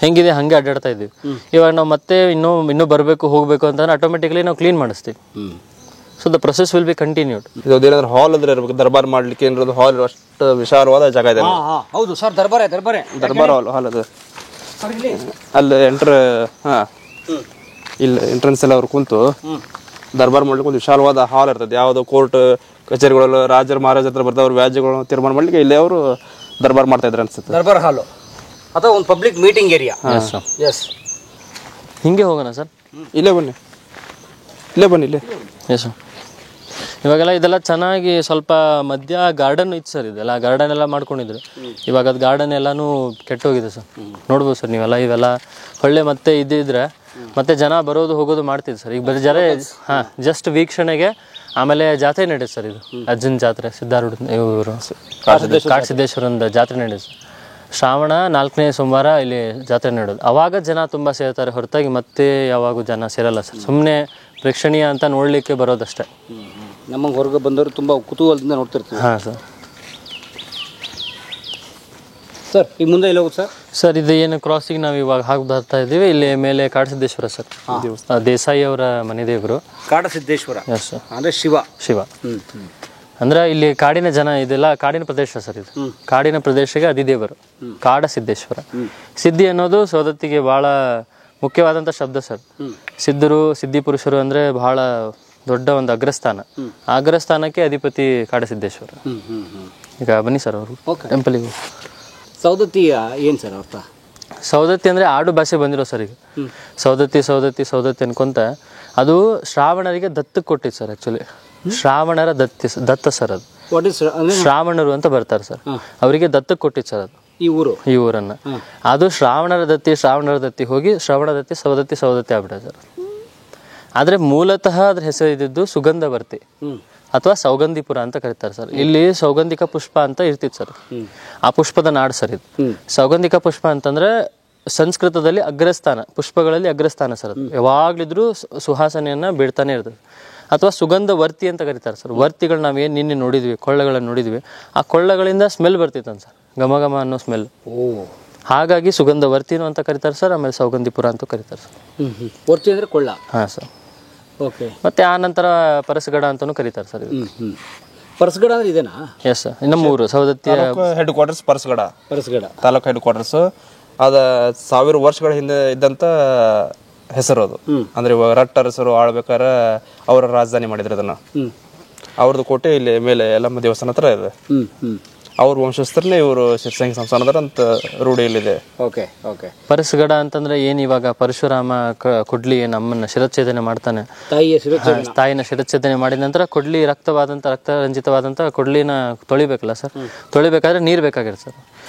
ಹೆಂಗಿದೆ ಹಂಗೆ ಅಡ್ಡಾಡ್ತಾ ಇದ್ವಿ. ಇವಾಗ ನಾವು ಮತ್ತೆ ಇನ್ನೂ ಬರಬೇಕು ಹೋಗ್ಬೇಕು ಅಂತಂದ್ರೆ ಆಟೋಮೆಟಿಕ್ಲಿ ನಾವು ಕ್ಲೀನ್ ಮಾಡಿಸ್ತೀವಿ. So the process will be continued. ಇದೇನಾದ್ರೂ ಹಾಲ್ ಅಂದ್ರೆ ಇರಬೇಕು, ದರ್ಬಾರ್ ಮಾಡ್ಲಿಕ್ಕೆ ಏನಾದ್ರು ಹಾಲ್, ಅಷ್ಟು ವಿಶಾಲವಾದ ಜಾಗ ಇದೆ. ಹೌದು ಸರ್, ದರ್ಬಾರ್ ಹಾಲ್ ಅದು. ಅಲ್ಲಿ ಇಲ್ಲಿ ಎಂಟ್ರೆನ್ಸ್ ಎಲ್ಲ ಅವ್ರು ಕುಂತು ದರ್ಬಾರ್ ಮಾಡ್ಲಿಕ್ಕೆ ಒಂದು ವಿಶಾಲವಾದ ಹಾಲ್ ಇರ್ತದೆ. ಯಾವುದೋ ಕೋರ್ಟ್ ಕಚೇರಿಗಳು, ರಾಜರ ಮಹಾರಾಜ ಹತ್ರ ಬರ್ದವ್ರು ವ್ಯಾಜ್ಯಗಳು ತೀರ್ಮಾನ ಮಾಡ್ಲಿಕ್ಕೆ ಇಲ್ಲಿ ಅವರು ದರ್ಬಾರ್ ಮಾಡ್ತಾ ಇದ್ರು ಅನ್ಸುತ್ತೆ. ದರ್ಬಾರ್ ಹಾಲು ಅಥವಾ ಒಂದು ಪಬ್ಲಿಕ್ ಮೀಟಿಂಗ್ ಏರಿಯಾ. ಹಿಂಗೆ ಹೋಗೋಣ ಸರ್? ಇಲ್ಲೇ ಬನ್ನಿ. ಎಸ್, ಇವಾಗೆಲ್ಲ ಇದೆಲ್ಲ ಚೆನ್ನಾಗಿ ಸ್ವಲ್ಪ ಮಧ್ಯ ಗಾರ್ಡನ್ ಇತ್ತು ಸರ್. ಇದೆಲ್ಲ ಗಾರ್ಡನ್ ಎಲ್ಲ ಮಾಡ್ಕೊಂಡಿದ್ರು. ಇವಾಗ ಅದು ಗಾರ್ಡನ್ ಎಲ್ಲಾನು ಕೆಟ್ಟೋಗಿದೆ ಸರ್. ನೋಡ್ಬೋದು ಸರ್ ನೀವೆಲ್ಲ, ಇವೆಲ್ಲ ಒಳ್ಳೆ ಮತ್ತೆ ಇದ್ದಿದ್ರೆ ಮತ್ತೆ ಜನ ಬರೋದು ಹೋಗೋದು ಮಾಡ್ತಿದ್ರು ಸರ್. ಈಗ ಬರೀ ಜಸ್ಟ್ ವೀಕ್ಷಣೆಗೆ. ಆಮೇಲೆ ಜಾತ್ರೆ ನಡೆಯುತ್ತೆ ಸರ್, ಇದು ಅಜ್ಜನ ಜಾತ್ರೆ, ಸಿದ್ಧಾರೂಢ ಇವರು ಕಾಡಸಿದ್ದೇಶ್ವರಂದ ಜಾತ್ರೆ ನಡೆಯುತ್ತೆ. ಶ್ರಾವಣ 4ನೇ ಸೋಮವಾರ ಇಲ್ಲಿ ಜಾತ್ರೆ ನಡೆಯೋದು. ಅವಾಗ ಜನ ತುಂಬ ಸೇರ್ತಾರೆ ಹೊರತಾಗಿ ಮತ್ತೆ ಯಾವಾಗೂ ಜನ ಸೇರಲ್ಲ ಸರ್. ಸುಮ್ಮನೆ ಪ್ರೇಕ್ಷಣೀಯ ಅಂತ ನೋಡಲಿಕ್ಕೆ ಬರೋದಷ್ಟೇ. ನಮ್ಮ ಹೊರಗೆ ಬಂದವರು ತುಂಬ ಕುತೂಹಲದಿಂದ ನೋಡ್ತಿರ್ತೀವಿ. ಹಾಂ ಸರ್. ಸರ್ ಈಗ ಮುಂದೆ ಎಲ್ಲ ಹೋಗುತ್ತೆ ಸರ್? ಸರ್ ಇದು ಏನು ಕ್ರಾಸಿಂಗ್ ನಾವು ಇವಾಗ ಹಾಕಿ ಬರ್ತಾ ಇದ್ದೀವಿ. ಇಲ್ಲಿ ಮೇಲೆ ಕಾಡಸಿದ್ದೇಶ್ವರ ಸರ್, ದೇಸಾಯಿ ಅವರ ಮನೆ ದೇವರು ಕಾಡಸಿದ್ದೇಶ್ವರ. Yes sir. ಅಂದರೆ ಶಿವ. ಅಂದ್ರೆ ಇಲ್ಲಿ ಕಾಡಿನ ಜನ, ಇದೆಲ್ಲ ಕಾಡಿನ ಪ್ರದೇಶ ಸರ್. ಇದು ಕಾಡಿನ ಪ್ರದೇಶಕ್ಕೆ ಅಧಿದೇವರು ಕಾಡ ಸಿದ್ದೇಶ್ವರ. ಸಿದ್ಧಿ ಅನ್ನೋದು ಸವದತ್ತಿಗೆ ಬಹಳ ಮುಖ್ಯವಾದಂಥ ಶಬ್ದ ಸರ್. ಸಿದ್ಧರು, ಸಿದ್ಧಿ ಪುರುಷರು ಅಂದರೆ ಬಹಳ ದೊಡ್ಡ ಒಂದು ಅಗ್ರಸ್ಥಾನ. ಆ ಅಗ್ರಸ್ಥಾನಕ್ಕೆ ಅಧಿಪತಿ ಕಾಡಸಿದ್ದೇಶ್ವರ. ಈಗ ಬನ್ನಿ ಸರ್ ಅವರು ಟೆಂಪಲಿಗೆ. ಸವದತ್ತಿ ಏನು ಸರ್ ಅರ್ಥ? ಸವದತ್ತಿ ಅಂದರೆ ಆಡು ಭಾಷೆ ಬಂದಿರೋ ಸರ್. ಈಗ ಸವದತ್ತಿ ಸವದತ್ತಿ ಸವದತ್ತಿ ಅನ್ಕೊಂತ ಅದು ಶ್ರಾವಣರಿಗೆ ದತ್ತಕ್ಕೆ ಕೊಟ್ಟಿದ್ದು ಸರ್. ಆ್ಯಕ್ಚುಲಿ ಶ್ರಾವಣರ ದತ್ತ ಸರ್. ಅದು ಶ್ರಾವಣರು ಅಂತ ಬರ್ತಾರೆ ಸರ್, ಅವರಿಗೆ ದತ್ತಕ್ಕೆ ಕೊಟ್ಟಿದ್ದು ಸರ್ ಅದು ಈ ಊರನ್ನ. ಅದು ಶ್ರಾವಣರ ದತ್ತಿ ಹೋಗಿ ಶ್ರವಣ ದತ್ತಿ ಸವದತ್ತಿ ಆಗ್ಬಿಟ್ಟೆ ಸರ್. ಆದರೆ ಮೂಲತಃ ಅದ್ರ ಹೆಸರು ಇದ್ದಿದ್ದು ಸುಗಂಧವರ್ತಿ ಅಥವಾ ಸೌಗಂಧಿಪುರ ಅಂತ ಕರೀತಾರೆ ಸರ್. ಇಲ್ಲಿ ಸೌಗಂಧಿಕ ಪುಷ್ಪ ಅಂತ ಇರ್ತಿತ್ತು ಸರ್. ಆ ಪುಷ್ಪದ ನಾಡು ಸರ್ ಇದು. ಸೌಗಂಧಿಕ ಪುಷ್ಪ ಅಂತಂದ್ರೆ ಸಂಸ್ಕೃತದಲ್ಲಿ ಅಗ್ರಸ್ಥಾನ, ಪುಷ್ಪಗಳಲ್ಲಿ ಅಗ್ರಸ್ಥಾನ ಸರ್. ಅದು ಯಾವಾಗ್ಲಿದ್ರು ಸುವಾಸನೆಯನ್ನ ಬೀಳ್ತಾನೆ ಇರ್ತದೆ. ಅಥವಾ ಸುಗಂಧ ವರ್ತಿ ಅಂತ ಕರೀತಾರೆ ಸರ್. ವರ್ತಿಗಳು ನಾವೇನು ನಿನ್ನೆ ನೋಡಿದ್ವಿ, ಕೊಳ್ಳಗಳನ್ನು ನೋಡಿದ್ವಿ, ಆ ಕೊಳ್ಳಗಳಿಂದ ಸ್ಮೆಲ್ ಬರ್ತಿತ್ತಂತ ಸರ್, ಘಮ ಅನ್ನೋ ಸ್ಮೆಲ್. ಹಾಗಾಗಿ ಸುಗಂಧ ವರ್ತಿನೂ ಅಂತ ಕರೀತಾರೆ ಸರ್. ಆಮೇಲೆ ಸೌಗಂಧಿಪುರ ಅಂತ ಕರೀತಾರೆ ಸರ್. ವರ್ತಿ ಅಂದ್ರೆ ಕೊಳ್ಳ. ಹಾಂ ಸರ್. ಓಕೆ. ಮತ್ತೆ ಆ ನಂತರ ಪರಸಗಡ ಅಂತಾನೂ ಕರೀತಾರೆ ಸರ್. ಪರಸಗಡ ಅಂದ್ರೆ ಇದೇನಾ? Yes sir. ನಮ್ಮೂರು Savadatti headquarters Parasgad taluk headquarters. ಅದ 1000 ವರ್ಷಗಳ ಹಿಂದೆ ಇದ್ದಂತ ಹೆಸರು ಅದು. ಅಂದ್ರೆ ಇವಾಗ ರಟ್ಟರಸರು ಆಳ್ಬೇಕಾದ್ರೆ ಅವರ ರಾಜಧಾನಿ ಮಾಡಿದ್ರು ಅದನ್ನ. ಅವ್ರದ್ದು ಕೋಟೆ ಇಲ್ಲಿ ಮೇಲೆ ಯಲ್ಲಮ್ಮ ದೇವಸ್ಥಾನ ಹತ್ರ ಇದೆ. ಅವ್ರ ವಂಶಸ್ಥರನ್ನೇ ಇವರು ಶಿರ್ಸಂಗಿ ಸಂಸ್ಥಾನದರ ಅಂತ ರೂಢಿಯಲ್ಲಿದೆ. Okay okay. ಪರಸಗಡ ಅಂತಂದ್ರೆ ಏನ್ ಇವಾಗ ಪರಶುರಾಮ ಕೊಡ್ಲಿ ನಮ್ಮನ್ನ ಶಿರಚ್ಛೇದನೆ ಮಾಡ್ತಾನೆ, ತಾಯಿನ ಶಿರಚ್ಛೇದನೆ ಮಾಡಿದ ನಂತರ ಕೊಡ್ಲಿ ರಕ್ತರಂಜಿತವಾದಂತ ಕೊಡ್ಲಿನ ತೊಳಿಬೇಕಲ್ಲ ಸರ್. ತೊಳಿಬೇಕಾದ್ರೆ ನೀರ್ ಬೇಕಾಗಿರುತ್ತೆ ಸರ್.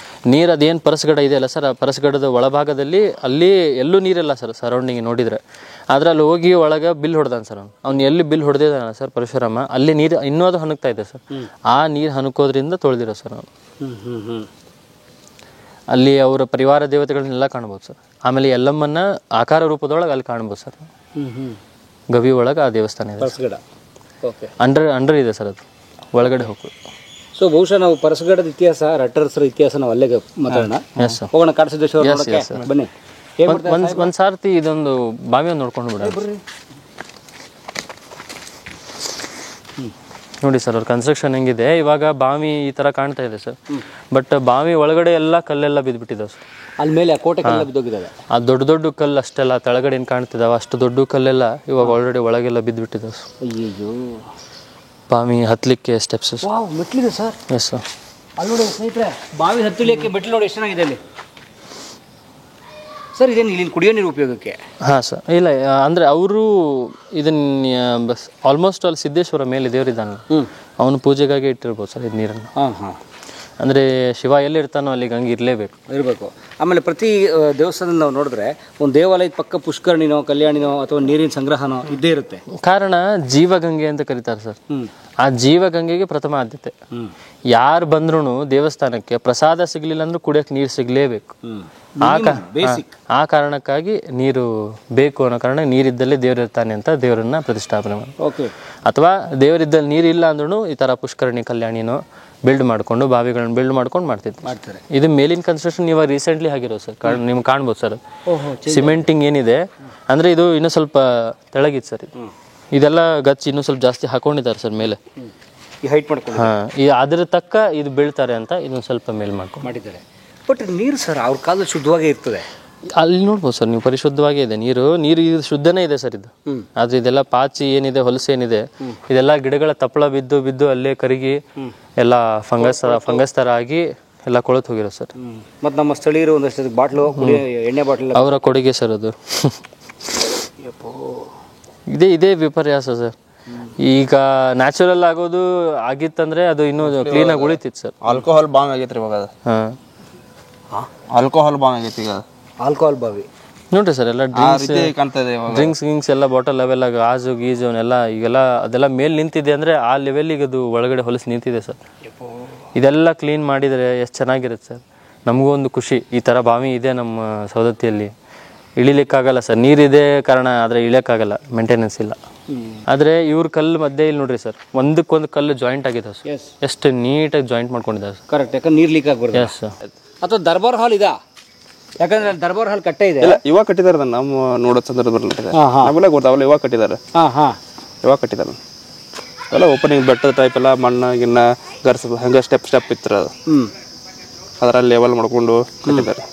ನೀರು ಅದೇನು ಪರಸಗಡ ಇದೆಯಲ್ಲ ಸರ್, ಆ ಪರಸಗಡದ ಒಳಭಾಗದಲ್ಲಿ ಅಲ್ಲಿ ಎಲ್ಲೂ ನೀರಿಲ್ಲ ಸರ್ ಸರೌಂಡಿಂಗ್ ನೋಡಿದ್ರೆ. ಆದ್ರೆ ಅಲ್ಲಿ ಹೋಗಿ ಒಳಗೆ ಬಿಲ್ ಹೊಡೆದಾನ ಸರ್. ಅವ್ನು ಎಲ್ಲಿ ಬಿಲ್ ಹೊಡೆದಿದ್ದಾನ ಸರ್ ಪರಶುರಾಮ, ಅಲ್ಲಿ ನೀರು ಇನ್ನೂ ಅದು ಹನುಕ್ತಾ ಇದೆ ಸರ್. ಆ ನೀರು ಹನುಕೋದ್ರಿಂದ ತೊಳೆದಿರೋ ಸರ್ ಅವನು. ಅಲ್ಲಿ ಅವರ ಪರಿವಾರ ದೇವತೆಗಳನ್ನೆಲ್ಲ ಕಾಣ್ಬೋದು ಸರ್. ಆಮೇಲೆ ಎಲ್ಲಮ್ಮನ್ನ ಆಕಾರ ರೂಪದೊಳಗೆ ಅಲ್ಲಿ ಕಾಣ್ಬೋದು ಸರ್. ಗವಿ ಒಳಗೆ ಆ ದೇವಸ್ಥಾನ ಇದೆ. ಅಂಡರ್ ಇದೆ ಸರ್, ಅದು ಒಳಗಡೆ ಹೋಗ್ಬೋದು. ಸೊ ಬಹುಶಃ ನಾವು ಪರಸಗಡದ ಇತಿಹಾಸ, ರಟ್ಟರಸರ ಇತಿಹಾಸ ನಾವು ಅಲ್ಲೇ ಮಾತಾಡೋಣ. ಹೋಗೋಣ ಕಾಡಸಿದ್ದೇಶ್ವರ ಬನ್ನಿ. ಒಂದ್ ಸಾರ್ತಿ ಇದೊಂದು ಬಾವಿ ಒಂದು ನೋಡ್ಕೊಂಡು ಬಿಡ ನೋಡಿ ಸರ್. ಅವ್ರ ಕನ್ಸ್ಟ್ರಕ್ಷನ್ ಹೆಂಗಿದೆ ಇವಾಗ. ಬಾವಿ ಈ ತರ ಕಾಣ್ತಾ ಇದೆ ಸರ್, ಬಟ್ ಬಾವಿ ಒಳಗಡೆ ಎಲ್ಲ ಕಲ್ಲೆಲ್ಲ ಬಿದ್ದುಬಿಟ್ಟಿದಾವೆ ಸರ್. ಅಲ್ಲಿ ಮೇಲೆ ಕೋಟೆ ಕಲ್ಲೆಲ್ಲ ಬಿದ್ದೋಗಿದ್ದಾವೆ. ಆ ದೊಡ್ಡ ದೊಡ್ಡ ಕಲ್ಲು ಅಷ್ಟೆಲ್ಲ ತೆಳಗಡೆ ಏನು ಕಾಣ್ತಿದಾವೆ, ಅಷ್ಟು ದೊಡ್ಡ ಕಲ್ಲೆಲ್ಲ ಇವಾಗ ಆಲ್ರೆಡಿ ಒಳಗೆಲ್ಲ ಬಿದ್ದುಬಿಟ್ಟಿದಾವೆ ಸರ್. ಅಯ್ಯೋ. ಬಾವಿ ಹತ್ತಲಿಕ್ಕೆ ಸ್ಟೆಪ್ಸ್ ಮೆಟ್ಲಿದೆ ಸರ್. Yes sir. ಅಲ್ಲಿ ನೋಡಿ ಸ್ನೇಹಿತರೆ, ಬಾವಿ ಹತ್ತಲಿಕ್ಕೆ ಮೆಟ್ಲು ನೋಡಿ ಎಷ್ಟು ಚೆನ್ನಾಗಿದೆ ಅಲ್ಲಿ ಸರ್. ಇದೇನು ಇಲ್ಲಿನ ಕುಡಿಯೋ ನೀರು ಉಪಯೋಗಕ್ಕೆ? ಹಾಂ ಸರ್. ಇಲ್ಲ ಅಂದರೆ ಅವರು ಇದನ್ನ ಆಲ್ಮೋಸ್ಟ್ ಅಲ್ಲಿ ಸಿದ್ದೇಶ್ವರ ಮೇಲೆ ದೇವರಿದ್ದಾನೆ, ಅವನು ಪೂಜೆಗಾಗಿ ಇಟ್ಟಿರ್ಬೋದು ಸರ್ ಇದು ನೀರನ್ನು. ಅಂದರೆ ಶಿವ ಎಲ್ಲಿರ್ತಾನೋ ಅಲ್ಲಿಗೆ ಹಂಗೆ ಇರಬೇಕು. ಆಮೇಲೆ ಪ್ರತಿ ದೇವಸ್ಥಾನದಲ್ಲಿ ನಾವು ನೋಡಿದ್ರೆ ಒಂದು ದೇವಾಲಯದ ಪಕ್ಕ ಪುಷ್ಕರಣಿನೋ ಕಲ್ಯಾಣಿನೋ ಅಥವಾ ನೀರಿನ ಸಂಗ್ರಹನೋ ಇದ್ದೇ ಇರುತ್ತೆ. ಕಾರಣ ಜೀವಗಂಗೆ ಅಂತ ಕರೀತಾರೆ ಸರ್. ಆ ಜೀವಗಂಗೆಗೆ ಪ್ರಥಮ ಆದ್ಯತೆ. ಯಾರು ಬಂದ್ರೂ ದೇವಸ್ಥಾನಕ್ಕೆ ಪ್ರಸಾದ ಸಿಗ್ಲಿಲ್ಲ ಅಂದ್ರೂ ಕುಡಿಯಕ್ಕೆ ನೀರು ಸಿಗ್ಲೇಬೇಕು. ಆ ಕಾರಣಕ್ಕಾಗಿ ನೀರು ಬೇಕು ಅನ್ನೋ ಕಾರಣ ನೀರಿದ್ದಲ್ಲಿ ದೇವರಿರ್ತಾನೆ ಅಂತ ದೇವರನ್ನ ಪ್ರತಿಷ್ಠಾಪನೆ ಮಾಡಿ. ಅಥವಾ ದೇವರಿದ್ದಲ್ಲಿ ನೀರಿಲ್ಲ ಅಂದ್ರೂ ಈ ತರ ಪುಷ್ಕರಣಿ ಕಲ್ಯಾಣಿನೋ ಬಿಲ್ಡ್ ಮಾಡ್ಕೊಂಡು ಬಾವಿಗಳನ್ನ ಬಿಲ್ಡ್ ಮಾಡ್ಕೊಂಡು ಮಾಡ್ತಿದ್ರು. ಇದು ಮೇಲಿನ ಕನ್ಸ್ಟ್ರಕ್ಷನ್ ಇವಾಗ ರೀಸೆಂಟ್ಲಿ ಆಗಿರೋ ಸರ್. ನಿಮ್ಗೆ ಕಾಣ್ಬೋದು ಸರ್ ಸಿಮೆಂಟಿಂಗ್ ಏನಿದೆ ಅಂದ್ರೆ ಇದು ಇನ್ನೂ ಸ್ವಲ್ಪ ತೆಳಗಿತ್ತು ಸರ್. ಇದೆಲ್ಲ ಗಚ್ಚಿ ಇನ್ನೂ ಸ್ವಲ್ಪ ಜಾಸ್ತಿ ಹಾಕೊಂಡಿದ್ದಾರೆ ಸರ್ ಮೇಲೆ. ಅದ್ರ ತಕ್ಕ ಇದು ಬೀಳ್ತಾರೆ ಅಂತ ಇದೊಂದು ಸ್ವಲ್ಪ ಮೇಲ್ ಮಾಡಿದ್ದಾರೆ. ಬಟ್ ನೀರು ಸರ್ ಅವ್ರ ಕಾಲದಲ್ಲಿ ಶುದ್ಧವಾಗೇ ಇರ್ತದೆ. ಅಲ್ಲಿ ನೋಡ್ಬೋದು ಸರ್ ನೀವು, ಪರಿಶುದ್ಧವಾಗೇ ಇದೆ ನೀರು. ಇದು ಶುದ್ಧನೇ ಇದೆ ಸರ್ ಇದು. ಆದ್ರೆ ಇದೆಲ್ಲ ಪಾಚಿ ಏನಿದೆ, ಹೊಲಸು ಏನಿದೆ, ಇದೆಲ್ಲ ಗಿಡಗಳ ತಪ್ಪಳ ಬಿದ್ದು ಅಲ್ಲೇ ಕರಗಿ ಎಲ್ಲ ಫಂಗಸ್ ತರ ಆಗಿ ಎಲ್ಲ ಕೊಳತು ಹೋಗಿರೋ ಸರ್. ಮತ್ತೆ ನಮ್ಮ ಸ್ಥಳೀಯರು ಒಂದಷ್ಟು ಬಾಟ್ಲು ಎಣ್ಣೆ ಬಾಟ್ಲು ಅವರ ಕೊಡುಗೆ ಸರ್ ಅದು. ಇದೇ ವಿಪರ್ಯಾಸ ಸರ್. ಈಗ ನ್ಯಾಚುರಲ್ ಆಗೋದು ಆಗಿತ್ತಂದ್ರೆ ಅದು ಇನ್ನೂ ಕ್ಲೀನ್ ಆಗಿ ಉಳಿತಿತ್ತು ಸರ್. ಆಲ್ಕೋಹಾಲ್ ಬಾಂಗ್ ಆಗೈತ್ರಿ ಇವಾಗ. ಆಲ್ಕೋಹಾಲ್ ಬಾಂಗ್ ಆಗೈತಿ ಈಗ. ಆಲ್ಕೋಹಾಲ್ ಬಾವಿ ನೋಡ್ರಿ ಸರ್. ಎಲ್ಲ ಡ್ರಿಂಕ್ಸ್ ಎಲ್ಲ ಬಾಟಲ್ ಅವೆಲ್ಲ ಗಾಜು ಗೀಜು ಎಲ್ಲ ಈಗೆಲ್ಲ ಅದೆಲ್ಲ ಮೇಲ್ ನಿಂತಿದೆ ಅಂದ್ರೆ ಆ ಲೆವೆಲ್ಗೆ ಅದು ಒಳಗಡೆ ಹೊಲಸು ನಿಂತಿದೆ ಸರ್. ಇದೆಲ್ಲ ಕ್ಲೀನ್ ಮಾಡಿದ್ರೆ ಎಷ್ಟು ಚೆನ್ನಾಗಿರುತ್ತೆ ಸರ್. ನಮಗೂ ಒಂದು ಖುಷಿ, ಈ ಥರ ಬಾವಿ ಇದೆ ನಮ್ಮ ಸವದತ್ತಿಯಲ್ಲಿ. ಇಳಿಲಿಕ್ಕಾಗಲ್ಲ ಸರ್, ನೀರಿದೆ ಕಾರಣ, ಆದರೆ ಇಳಿಯೋಕ್ಕಾಗಲ್ಲ, ಮೇಂಟೆನೆನ್ಸ್ ಇಲ್ಲ. ಆದರೆ ಇವ್ರ ಕಲ್ಲು ಮಧ್ಯೆ ಇಲ್ಲಿ ನೋಡ್ರಿ ಸರ್, ಒಂದಕ್ಕೊಂದು ಕಲ್ಲು ಜಾಯಿಂಟ್ ಆಗಿದೆ ಸರ್, ಎಷ್ಟು ನೀಟಾಗಿ ಜಾಯಿಂಟ್ ಮಾಡ್ಕೊಂಡಿದ್ದಾರೆ ಸರ್. ಕರೆಕ್ಟ್, ಯಾಕಂದ್ರೆ ನೀರು ಲೀಕ್ ಆಗ್ಬಾರ್ದು. Yes sir. ಅಥವಾ ದರ್ಬಾರ್ ಹಾಲ್ ಇದಾ? ಯಾಕಂದ್ರೆ ಅಲ್ಲಿ ದರ್ಬಾರ್ ಹಾಲ್ ಕಟ್ಟೆ ಇದೆ. ಇಲ್ಲ, ಇವಾಗ ಕಟ್ಟಿದ್ದಾರೆ, ನಮ್ಮ ನೋಡೋ ಸಂದರ್ಭದಲ್ಲಿ ನಮ್ಗೆಲ್ಲ ಗೊತ್ತಾವಲ್ಲ, ಇವಾಗ ಕಟ್ಟಿದ್ದಾರೆ. ಇವಾಗ ಕಟ್ಟಿದ್ದಾರೆ ಎಲ್ಲ ಓಪನಿಂಗ್ ಬೆಟ್ಟದ ಟೈಪ್ ಎಲ್ಲ ಮಣ್ಣು ಗಿನ್ನ ಗರ್ಸ್ ಹಂಗೆ ಸ್ಟೆಪ್ ಇತ್ತು ಅದು, ಅದರಲ್ಲಿ ಲೆವೆಲ್ ಮಾಡ್ಕೊಂಡು ಕಟ್ಟಿದ್ದಾರೆ.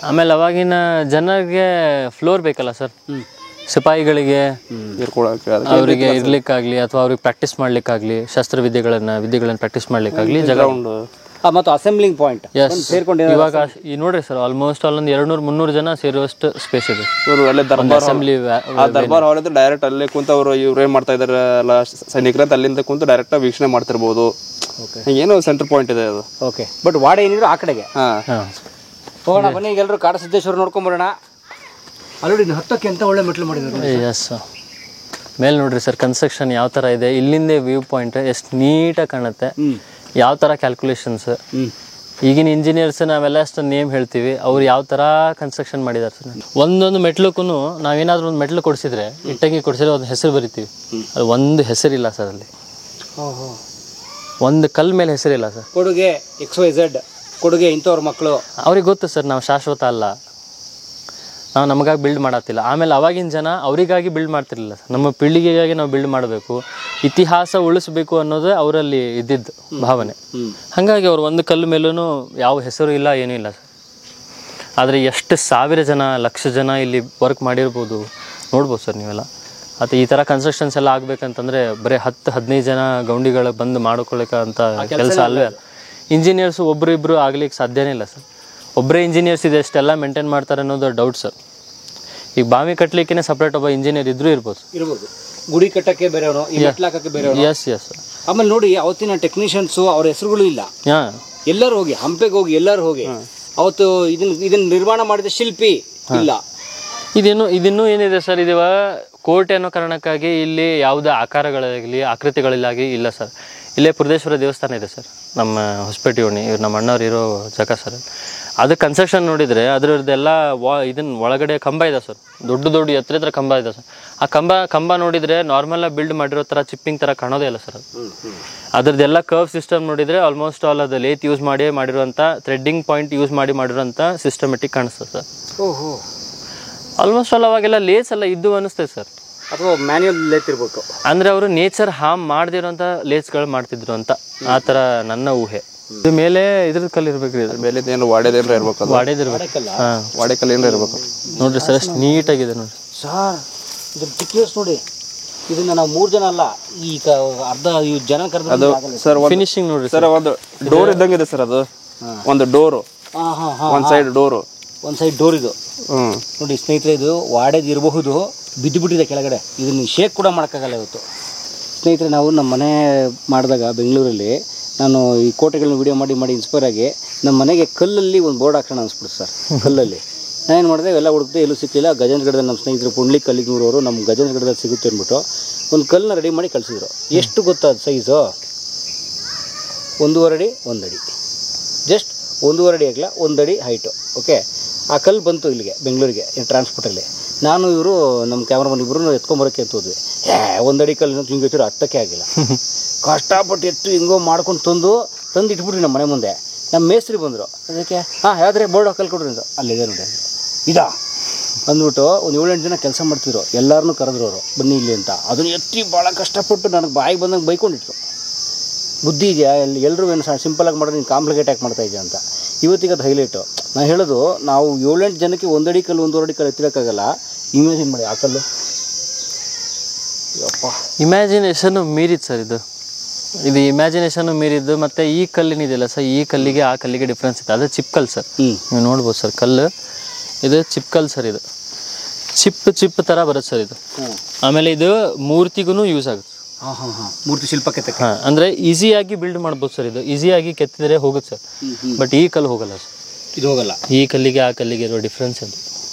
ಆಮೇಲೆ ಅವಾಗಿನ ಜನರಿಗೆ ಫ್ಲೋರ್ ಬೇಕಲ್ಲ ಸರ್, ಸಿಪಾಯಿಗಳಿಗೆ ಅವರಿಗೆ ಇರ್ಲಿಕ್ಕಾಗ್ಲಿ ಅಥವಾ ಅವ್ರಿಗೆ ಪ್ರಾಕ್ಟೀಸ್ ಮಾಡ್ಲಿಕ್ಕಾಗ್ಲಿ, ವಿದ್ಯೆಗಳನ್ನ ಪ್ರಾಕ್ಟೀಸ್ ಮಾಡ್ಲಿಕ್ಕಾಗ್ಲಿ ಜಾಗ ಉಂಟು. ಮತ್ತು ಅಸೆಂಬ್ಲಿಂಗ್ ಪಾಯಿಂಟ್ ಸೇರ್ಕೊಂಡು ಇವಾಗ ಈ ನೋಡ್ರಿ ಸರ್, ಆಲ್ಮೋಸ್ಟ್ ಅಲ್ಲೊಂದು 200-300 ಜನ ಸೇರುವಷ್ಟು ಸ್ಪೇಸ್ ಇದೆ. ಅಸೆಂಬ್ಲಿ ದರ್ಬಾರ್ ಹಾಲ್ ಇದ್ರೆ ಡೈರೆಕ್ಟ್ ಅಲ್ಲೇ ಕುಂತ ಅವರು ಇವ್ರು ಏನ್ ಮಾಡ್ತಾ ಇದಾರೆ ಅಲ್ಲ ಸೈನಿಕರಂತ ಅಲ್ಲಿಂದ ಕುಂತು ಡೈರೆಕ್ಟ್ ವೀಕ್ಷಣೆ ಮಾಡ್ತಿರ್ಬೋದು. ಏನೋ ಸೆಂಟರ್ ಪಾಯಿಂಟ್ ಇದೆ ಅದು. ಓಕೆ, ಬಟ್ ವಾಡೆ ಏನಿದ್ರು ಆ ಕಡೆಗೆ. ಹೋಗೋಣ ಬನ್ನಿ, ಈಗ ಎಲ್ಲರೂ ಕಾಡಸಿದ್ದೇಶ್ವರ ನೋಡ್ಕೊಂಡ್ ಬರೋಣ. ಅಲ್ಲಿ ಹತ್ತಕ್ಕೆ ಅಂತ ಒಳ್ಳೆ ಮೆಟ್ಲು ಮಾಡಿದ್ದಾರೆ. ಎಸ್, ಮೇಲೆ ನೋಡ್ರಿ ಸರ್ ಕನ್ಸ್ಟ್ರಕ್ಷನ್ ಯಾವ ಥರ ಇದೆ, ಇಲ್ಲಿಂದ ವ್ಯೂ ಪಾಯಿಂಟ್ ಎಷ್ಟು ನೀಟಾಗಿ ಕಾಣುತ್ತೆ, ಯಾವ ಥರ ಕ್ಯಾಲ್ಕುಲೇಷನ್ಸ್. ಈಗಿನ ಇಂಜಿನಿಯರ್ಸ್ ನಾವೆಲ್ಲ ಅಷ್ಟು ನೇಮ್ ಹೇಳ್ತೀವಿ, ಅವ್ರು ಯಾವ ಥರ ಕನ್ಸ್ಟ್ರಕ್ಷನ್ ಮಾಡಿದ್ದಾರೆ ಸರ್. ಒಂದೊಂದು ಮೆಟ್ಲಕ್ಕೂ ನಾವೇನಾದ್ರೂ ಒಂದು ಮೆಟ್ಲು ಕೊಡಿಸಿದ್ರೆ, ಇಟ್ಟಂಗಿ ಕೊಡಿಸಿದ್ರೆ ಒಂದು ಹೆಸರು ಬರಿತೀವಿ, ಅದು ಒಂದು ಹೆಸರಿಲ್ಲ ಸರ್ ಅಲ್ಲಿ. ಒಂದು ಕಲ್ ಮೇಲೆ ಹೆಸರಿಲ್ಲ ಸರ್. ಕೊಡುಗೆ XYZ, ಕೊಡುಗೆ ಇಂಥವ್ರ ಮಕ್ಕಳು, ಅವ್ರಿಗೆ ಗೊತ್ತು ಸರ್ ನಾವು ಶಾಶ್ವತ ಅಲ್ಲ, ನಾವು ನಮಗಾಗಿ ಬಿಲ್ಡ್ ಮಾಡತ್ತಿಲ್ಲ. ಆಮೇಲೆ ಅವಾಗಿನ ಜನ ಅವರಿಗಾಗಿ ಬಿಲ್ಡ್ ಮಾಡ್ತಿರ್ಲಿಲ್ಲ ಸರ್, ನಮ್ಮ ಪೀಳಿಗೆಗಾಗಿ ನಾವು ಬಿಲ್ಡ್ ಮಾಡಬೇಕು, ಇತಿಹಾಸ ಉಳಿಸ್ಬೇಕು ಅನ್ನೋದು ಅವರಲ್ಲಿ ಇದ್ದಿದ್ದು ಭಾವನೆ. ಹಾಗಾಗಿ ಅವ್ರು ಒಂದು ಕಲ್ಲು ಮೇಲೂ ಯಾವ ಹೆಸರು ಇಲ್ಲ, ಏನೂ ಇಲ್ಲ ಸರ್. ಆದರೆ ಎಷ್ಟು ಸಾವಿರ ಜನ, ಲಕ್ಷ ಜನ ಇಲ್ಲಿ ವರ್ಕ್ ಮಾಡಿರ್ಬೋದು, ನೋಡ್ಬೋದು ಸರ್ ನೀವೆಲ್ಲ. ಮತ್ತು ಈ ಥರ ಕನ್ಸ್ಟ್ರಕ್ಷನ್ಸ್ ಎಲ್ಲ ಆಗ್ಬೇಕಂತಂದರೆ ಬರೀ 10-15 ಜನ ಗೌಂಡಿಗಳು ಬಂದು ಮಾಡ್ಕೊಳ್ಳೋಕ್ಕಂತ ಕೆಲಸ ಅಲ್ವೇ. ಇಂಜಿನಿಯರ್ಸು ಒಬ್ಬರಿಬ್ಬರು ಆಗ್ಲಿಕ್ಕೆ ಸಾಧ್ಯನೇ ಇಲ್ಲ ಸರ್. ಒಬ್ಬರೇ ಇಂಜಿನಿಯರ್ಸ್ ಇದೆ ಎಷ್ಟೆಲ್ಲ ಮೇಂಟೈನ್ ಮಾಡ್ತಾರೆ ಅನ್ನೋದು ಡೌಟ್ ಸರ್. ಈಗ ಬಾವಿ ಕಟ್ಟಲಿಕ್ಕೆ ಸಪ್ರೇಟ್ ಒಬ್ಬ ಇಂಜಿನಿಯರ್ ಇದ್ರೂ ಇರ್ಬೋದು. ಗುಡಿ ಕಟ್ಟಕ್ಕೆ ಬೇರೆಯವರು, ಬೇರೆಯವರು. Yes yes. ಆಮೇಲೆ ನೋಡಿ, ಅವತ್ತಿನ ಟೆಕ್ನಿಷಿಯನ್ಸು ಅವ್ರ ಹೆಸರುಗಳು ಇಲ್ಲ. ಎಲ್ಲರೂ ಹೋಗಿ ಹಂಪೆಗೆ ಹೋಗಿ, ಎಲ್ಲರೂ ಹೋಗಿ ಅವತ್ತು ಇದನ್ನ ನಿರ್ಮಾಣ ಮಾಡಿದ ಶಿಲ್ಪಿ ಇಲ್ಲ. ಇದಿನ್ನೂ ಏನಿದೆ ಸರ್, ಇದು ಕೋಟೆ ಅನ್ನೋ ಕಾರಣಕ್ಕಾಗಿ ಇಲ್ಲಿ ಯಾವುದೇ ಆಕಾರಗಳಾಗಲಿ ಆಕೃತಿಗಳಿಲ್ಲಾಗಿ ಇಲ್ಲ ಸರ್. ಇಲ್ಲೇ ಪುರದೇಶ್ವರ ದೇವಸ್ಥಾನ ಇದೆ ಸರ್, ನಮ್ಮ ಹೊಸಪೇಟೆ ಓಣಿ, ಇವ್ರು ನಮ್ಮ ಅಣ್ಣವ್ರು ಇರೋ ಜಾಗ ಸರ್. ಅದು ಕನ್ಸ್ಟ್ರಕ್ಷನ್ ನೋಡಿದರೆ ಅದರದ್ದೆಲ್ಲ ಇದನ್ನ ಒಳಗಡೆ ಕಂಬ ಇದೆ ಸರ್, ದೊಡ್ಡ ಎತ್ತರ ಕಂಬ ಇದೆ ಸರ್. ಆ ಕಂಬ ನೋಡಿದರೆ ನಾರ್ಮಲಾಗಿ ಬಿಲ್ಡ್ ಮಾಡಿರೋ ಥರ ಚಿಪ್ಪಿಂಗ್ ಥರ ಕಾಣೋದೇ ಇಲ್ಲ ಸರ್. ಅದ್ರದ್ದೆಲ್ಲ ಕರ್ವ್ ಸಿಸ್ಟಮ್ ನೋಡಿದರೆ ಆಲ್ಮೋಸ್ಟ್ ಆಲ್ ಅದು ಲೇತ್ ಯೂಸ್ ಮಾಡಿರುವಂಥ, ಥ್ರೆಡ್ಡಿಂಗ್ ಪಾಯಿಂಟ್ ಯೂಸ್ ಮಾಡಿರುವಂಥ ಸಿಸ್ಟಮೆಟಿಕ್ ಕಾಣಿಸ್ತದೆ ಸರ್. ಆಲ್ಮೋಸ್ಟ್ ಆಲ್ ಅವಾಗೆಲ್ಲ ಲೇಸ್ ಎಲ್ಲ ಇದ್ದು ಅನಿಸ್ತದೆ ಸರ್, ಅಥವಾ ಮ್ಯಾನ್ಯುಯಲ್ ಲೇತ್ ಇರ್ಬೇಕು. ಅಂದರೆ ಅವರು ನೇಚರ್ ಹಾರ್ಮ್ ಮಾಡದಿರೋಂಥ ಲೇಸ್ಗಳು ಮಾಡ್ತಿದ್ರು ಅಂತ, ಆ ಥರ ನನ್ನ ಊಹೆ. ಇದು ಮೇಲೆ ಇದ್ರದ್ದು ಕಲ್ಲು ಇರ್ಬೇಕ್ರಿ, ಮೇಲೆ ಏನು ವಾಡೆದೇನ್ರ ಇರ್ಬೇಕು, ವಾಡೆಕಲ್ಲು ಏನಾರ ಇರ್ಬೇಕು ನೋಡ್ರಿ ಸರ್, ಅಷ್ಟು ನೀಟಾಗಿದೆ ನೋಡ್ರಿ ಸರ್. ಇದ್ರ ಥಿಕ್ನೆಸ್ ನೋಡಿ, ಇದನ್ನ ನಾವು 3 ಜನ ಅಲ್ಲ, ಈಗ ಅರ್ಧ ಜನ ಕರೆದು ಸರ್. ಫಿನಿಶಿಂಗ್ ನೋಡ್ರಿ ಸರ್, ಒಂದು ಡೋರ್ ಇದ್ದಂಗಿದೆ ಸರ್, ಅದು ಒಂದು ಡೋರು, ಒಂದು ಸೈಡ್ ಡೋರು, ಒಂದು ಸೈಡ್ ಡೋರ್ ಇದು ನೋಡಿ ಸ್ನೇಹಿತರೆ. ಇದು ವಾಡೆದು ಇರಬಹುದು, ಬಿದ್ದುಬಿಟ್ಟಿದೆ ಕೆಳಗಡೆ, ಇದನ್ನು ಶೇಕ್ ಕೂಡ ಮಾಡೋಕ್ಕಾಗಲ್ಲ ಇವತ್ತು ಸ್ನೇಹಿತರೆ. ನಾವು ನಮ್ಮ ಮನೆ ಮಾಡಿದಾಗ ಬೆಂಗಳೂರಲ್ಲಿ ನಾನು ಈ ಕೋಟೆಗಳನ್ನ ವಿಡಿಯೋ ಮಾಡಿ ಇನ್ಸ್ಪೈರ್ ಆಗಿ ನಮ್ಮ ಮನೆಗೆ ಕಲ್ಲಲ್ಲಿ ಒಂದು ಬೋರ್ಡ್ ಹಾಕೋಣ ಅನಿಸ್ಬಿಡ್ತು ಸರ್. ಕಲ್ಲಲ್ಲಿ ನಾನೇನು ಮಾಡಿದೆ, ಎಲ್ಲ ಹುಡುಕ್ದೆ, ಎಲ್ಲೂ ಸಿಕ್ಕಿಲ್ಲ. ಗಜೇಂದ್ರಗಢದಲ್ಲಿ ನಮ್ಮ ಸ್ನೇಹಿತರು ಪುಂಡ್ಲಿ ಕಲ್ಲಿಗೂರವರು ನಮ್ಮ ಗಜೇಂದ್ರಗಢದಲ್ಲಿ ಸಿಗುತ್ತೆ ಅಂದ್ಬಿಟ್ಟು ಒಂದು ಕಲ್ಲನ್ನ ರೆಡಿ ಮಾಡಿ ಕಳಿಸಿದ್ರು. ಎಷ್ಟು ಗೊತ್ತಾ ಸೈಜು? 1.5 ಅಡಿ 1 ಅಡಿ, ಜಸ್ಟ್ 1.5 ಅಡಿ ಆಗಲ್ಲ, 1 ಅಡಿ ಹೈಟು. ಓಕೆ, ಆ ಕಲ್ಲು ಬಂತು ಇಲ್ಲಿಗೆ ಬೆಂಗಳೂರಿಗೆ ಟ್ರಾನ್ಸ್ಪೋರ್ಟಲ್ಲಿ. ನಾನು ಇವರು ನಮ್ಮ ಕ್ಯಾಮ್ರಾಮನ್ ಇಬ್ಬರು ಎತ್ಕೊಂಬರೋಕ್ಕೆ ಅಂತ ಹೋದ್ವಿ. 1 ಅಡಿ ಕಲ್ಲು ಹಿಂಗೆ ಇಟ್ಟು ಹತ್ತಕ್ಕೆ ಆಗಿಲ್ಲ, ಕಷ್ಟಪಟ್ಟು ಎತ್ತು ಹಿಂಗೋ ಮಾಡ್ಕೊಂಡು ತಂದು ಇಟ್ಬಿಟ್ರಿ ನಮ್ಮ ಮನೆ ಮುಂದೆ. ನಮ್ಮ ಮೇಸ್ತ್ರಿ ಬಂದರು, ಅದಕ್ಕೆ ಯಾವ್ದ್ರೆ ಬೋರ್ಡ್ ಕಲ್ಲು ಕೊಡ್ರಿ ಅಂತ. ಅಲ್ಲಿದೆ ನೋಡಿ, ಇದಾ ಅಂದ್ಬಿಟ್ಟು ಒಂದು 7-8 ಜನ ಕೆಲಸ ಮಾಡ್ತಿದ್ರು, ಎಲ್ಲರನ್ನೂ ಕರೆದ್ರು ಅವರು ಬನ್ನಿ ಇಲ್ಲಿ ಅಂತ. ಅದನ್ನು ಎತ್ತಿ ಭಾಳ ಕಷ್ಟಪಟ್ಟು ನನಗೆ ಬಾಯಿಗೆ ಬಂದಂಗೆ ಬೈಕೊಂಡಿಟ್ರು. ಬುದ್ಧಿ ಇದೆಯಾ, ಎಲ್ಲರೂ ಏನು ಸಿಂಪಲಾಗಿ ಮಾಡೋದು, ನೀನು ಕಾಂಪ್ಲಿಕೇಟ್ ಆಗಿ ಮಾಡ್ತಾ ಇದೆಯಾ ಅಂತ. ಇವತ್ತಿಗೆ ಅದು ಹೈಲೈಟು. ನಾನು ಹೇಳೋದು, ನಾವು 7-8 ಜನಕ್ಕೆ 1 ಅಡಿ ಕಲ್ಲು 1.5 ಅಡಿ ಕಲ್ಲು ಎತ್ತಿರೋಕ್ಕಾಗಲ್ಲ. ಇಮ್ಯಾಜಿನ್ ಮಾಡಿ ಆ ಕಲ್ಲು. ಇಮ್ಯಾಜಿನೇಷನ್ನು ಮೀರಿತ್ತು ಸರ್ ಇದು ಇಮ್ಯಾಜಿನೇಷನ್ನು ಮೀರಿದ್ದು. ಮತ್ತು ಈ ಕಲ್ಲಿನಿದೆಯಲ್ಲ ಸರ್, ಈ ಕಲ್ಲಿಗೆ ಆ ಕಲ್ಲಿಗೆ ಡಿಫ್ರೆನ್ಸ್ ಇದೆ. ಅದು ಚಿಪ್ ಕಲ್ಲು ಸರ್, ನೀವು ನೋಡ್ಬೋದು ಸರ್ ಕಲ್ಲು. ಇದು ಚಿಪ್ ಕಲ್ಲು ಸರ್, ಇದು ಚಿಪ್ ಥರ ಬರುತ್ತೆ ಸರ್ ಇದು. ಆಮೇಲೆ ಇದು ಮೂರ್ತಿಗೂ ಯೂಸ್ ಆಗುತ್ತೆ. ಮೂರ್ತಿ ಶಿಲ್ಪಕ್ಕೆ ಅಂದರೆ ಈಸಿಯಾಗಿ ಬಿಲ್ಡ್ ಮಾಡ್ಬೋದು ಸರ್. ಇದು ಈಸಿಯಾಗಿ ಕೆತ್ತಿದರೆ ಹೋಗುತ್ತೆ ಸರ್, ಬಟ್ ಈ ಕಲ್ಲು ಹೋಗಲ್ಲ ಸರ್, ಇದು ಹೋಗಲ್ಲ. ಈ ಕಲ್ಲಿಗೆ ಆ ಕಲ್ಲಿಗೆ ಇರೋ ಡಿಫ್ರೆನ್ಸ್ ಅದು.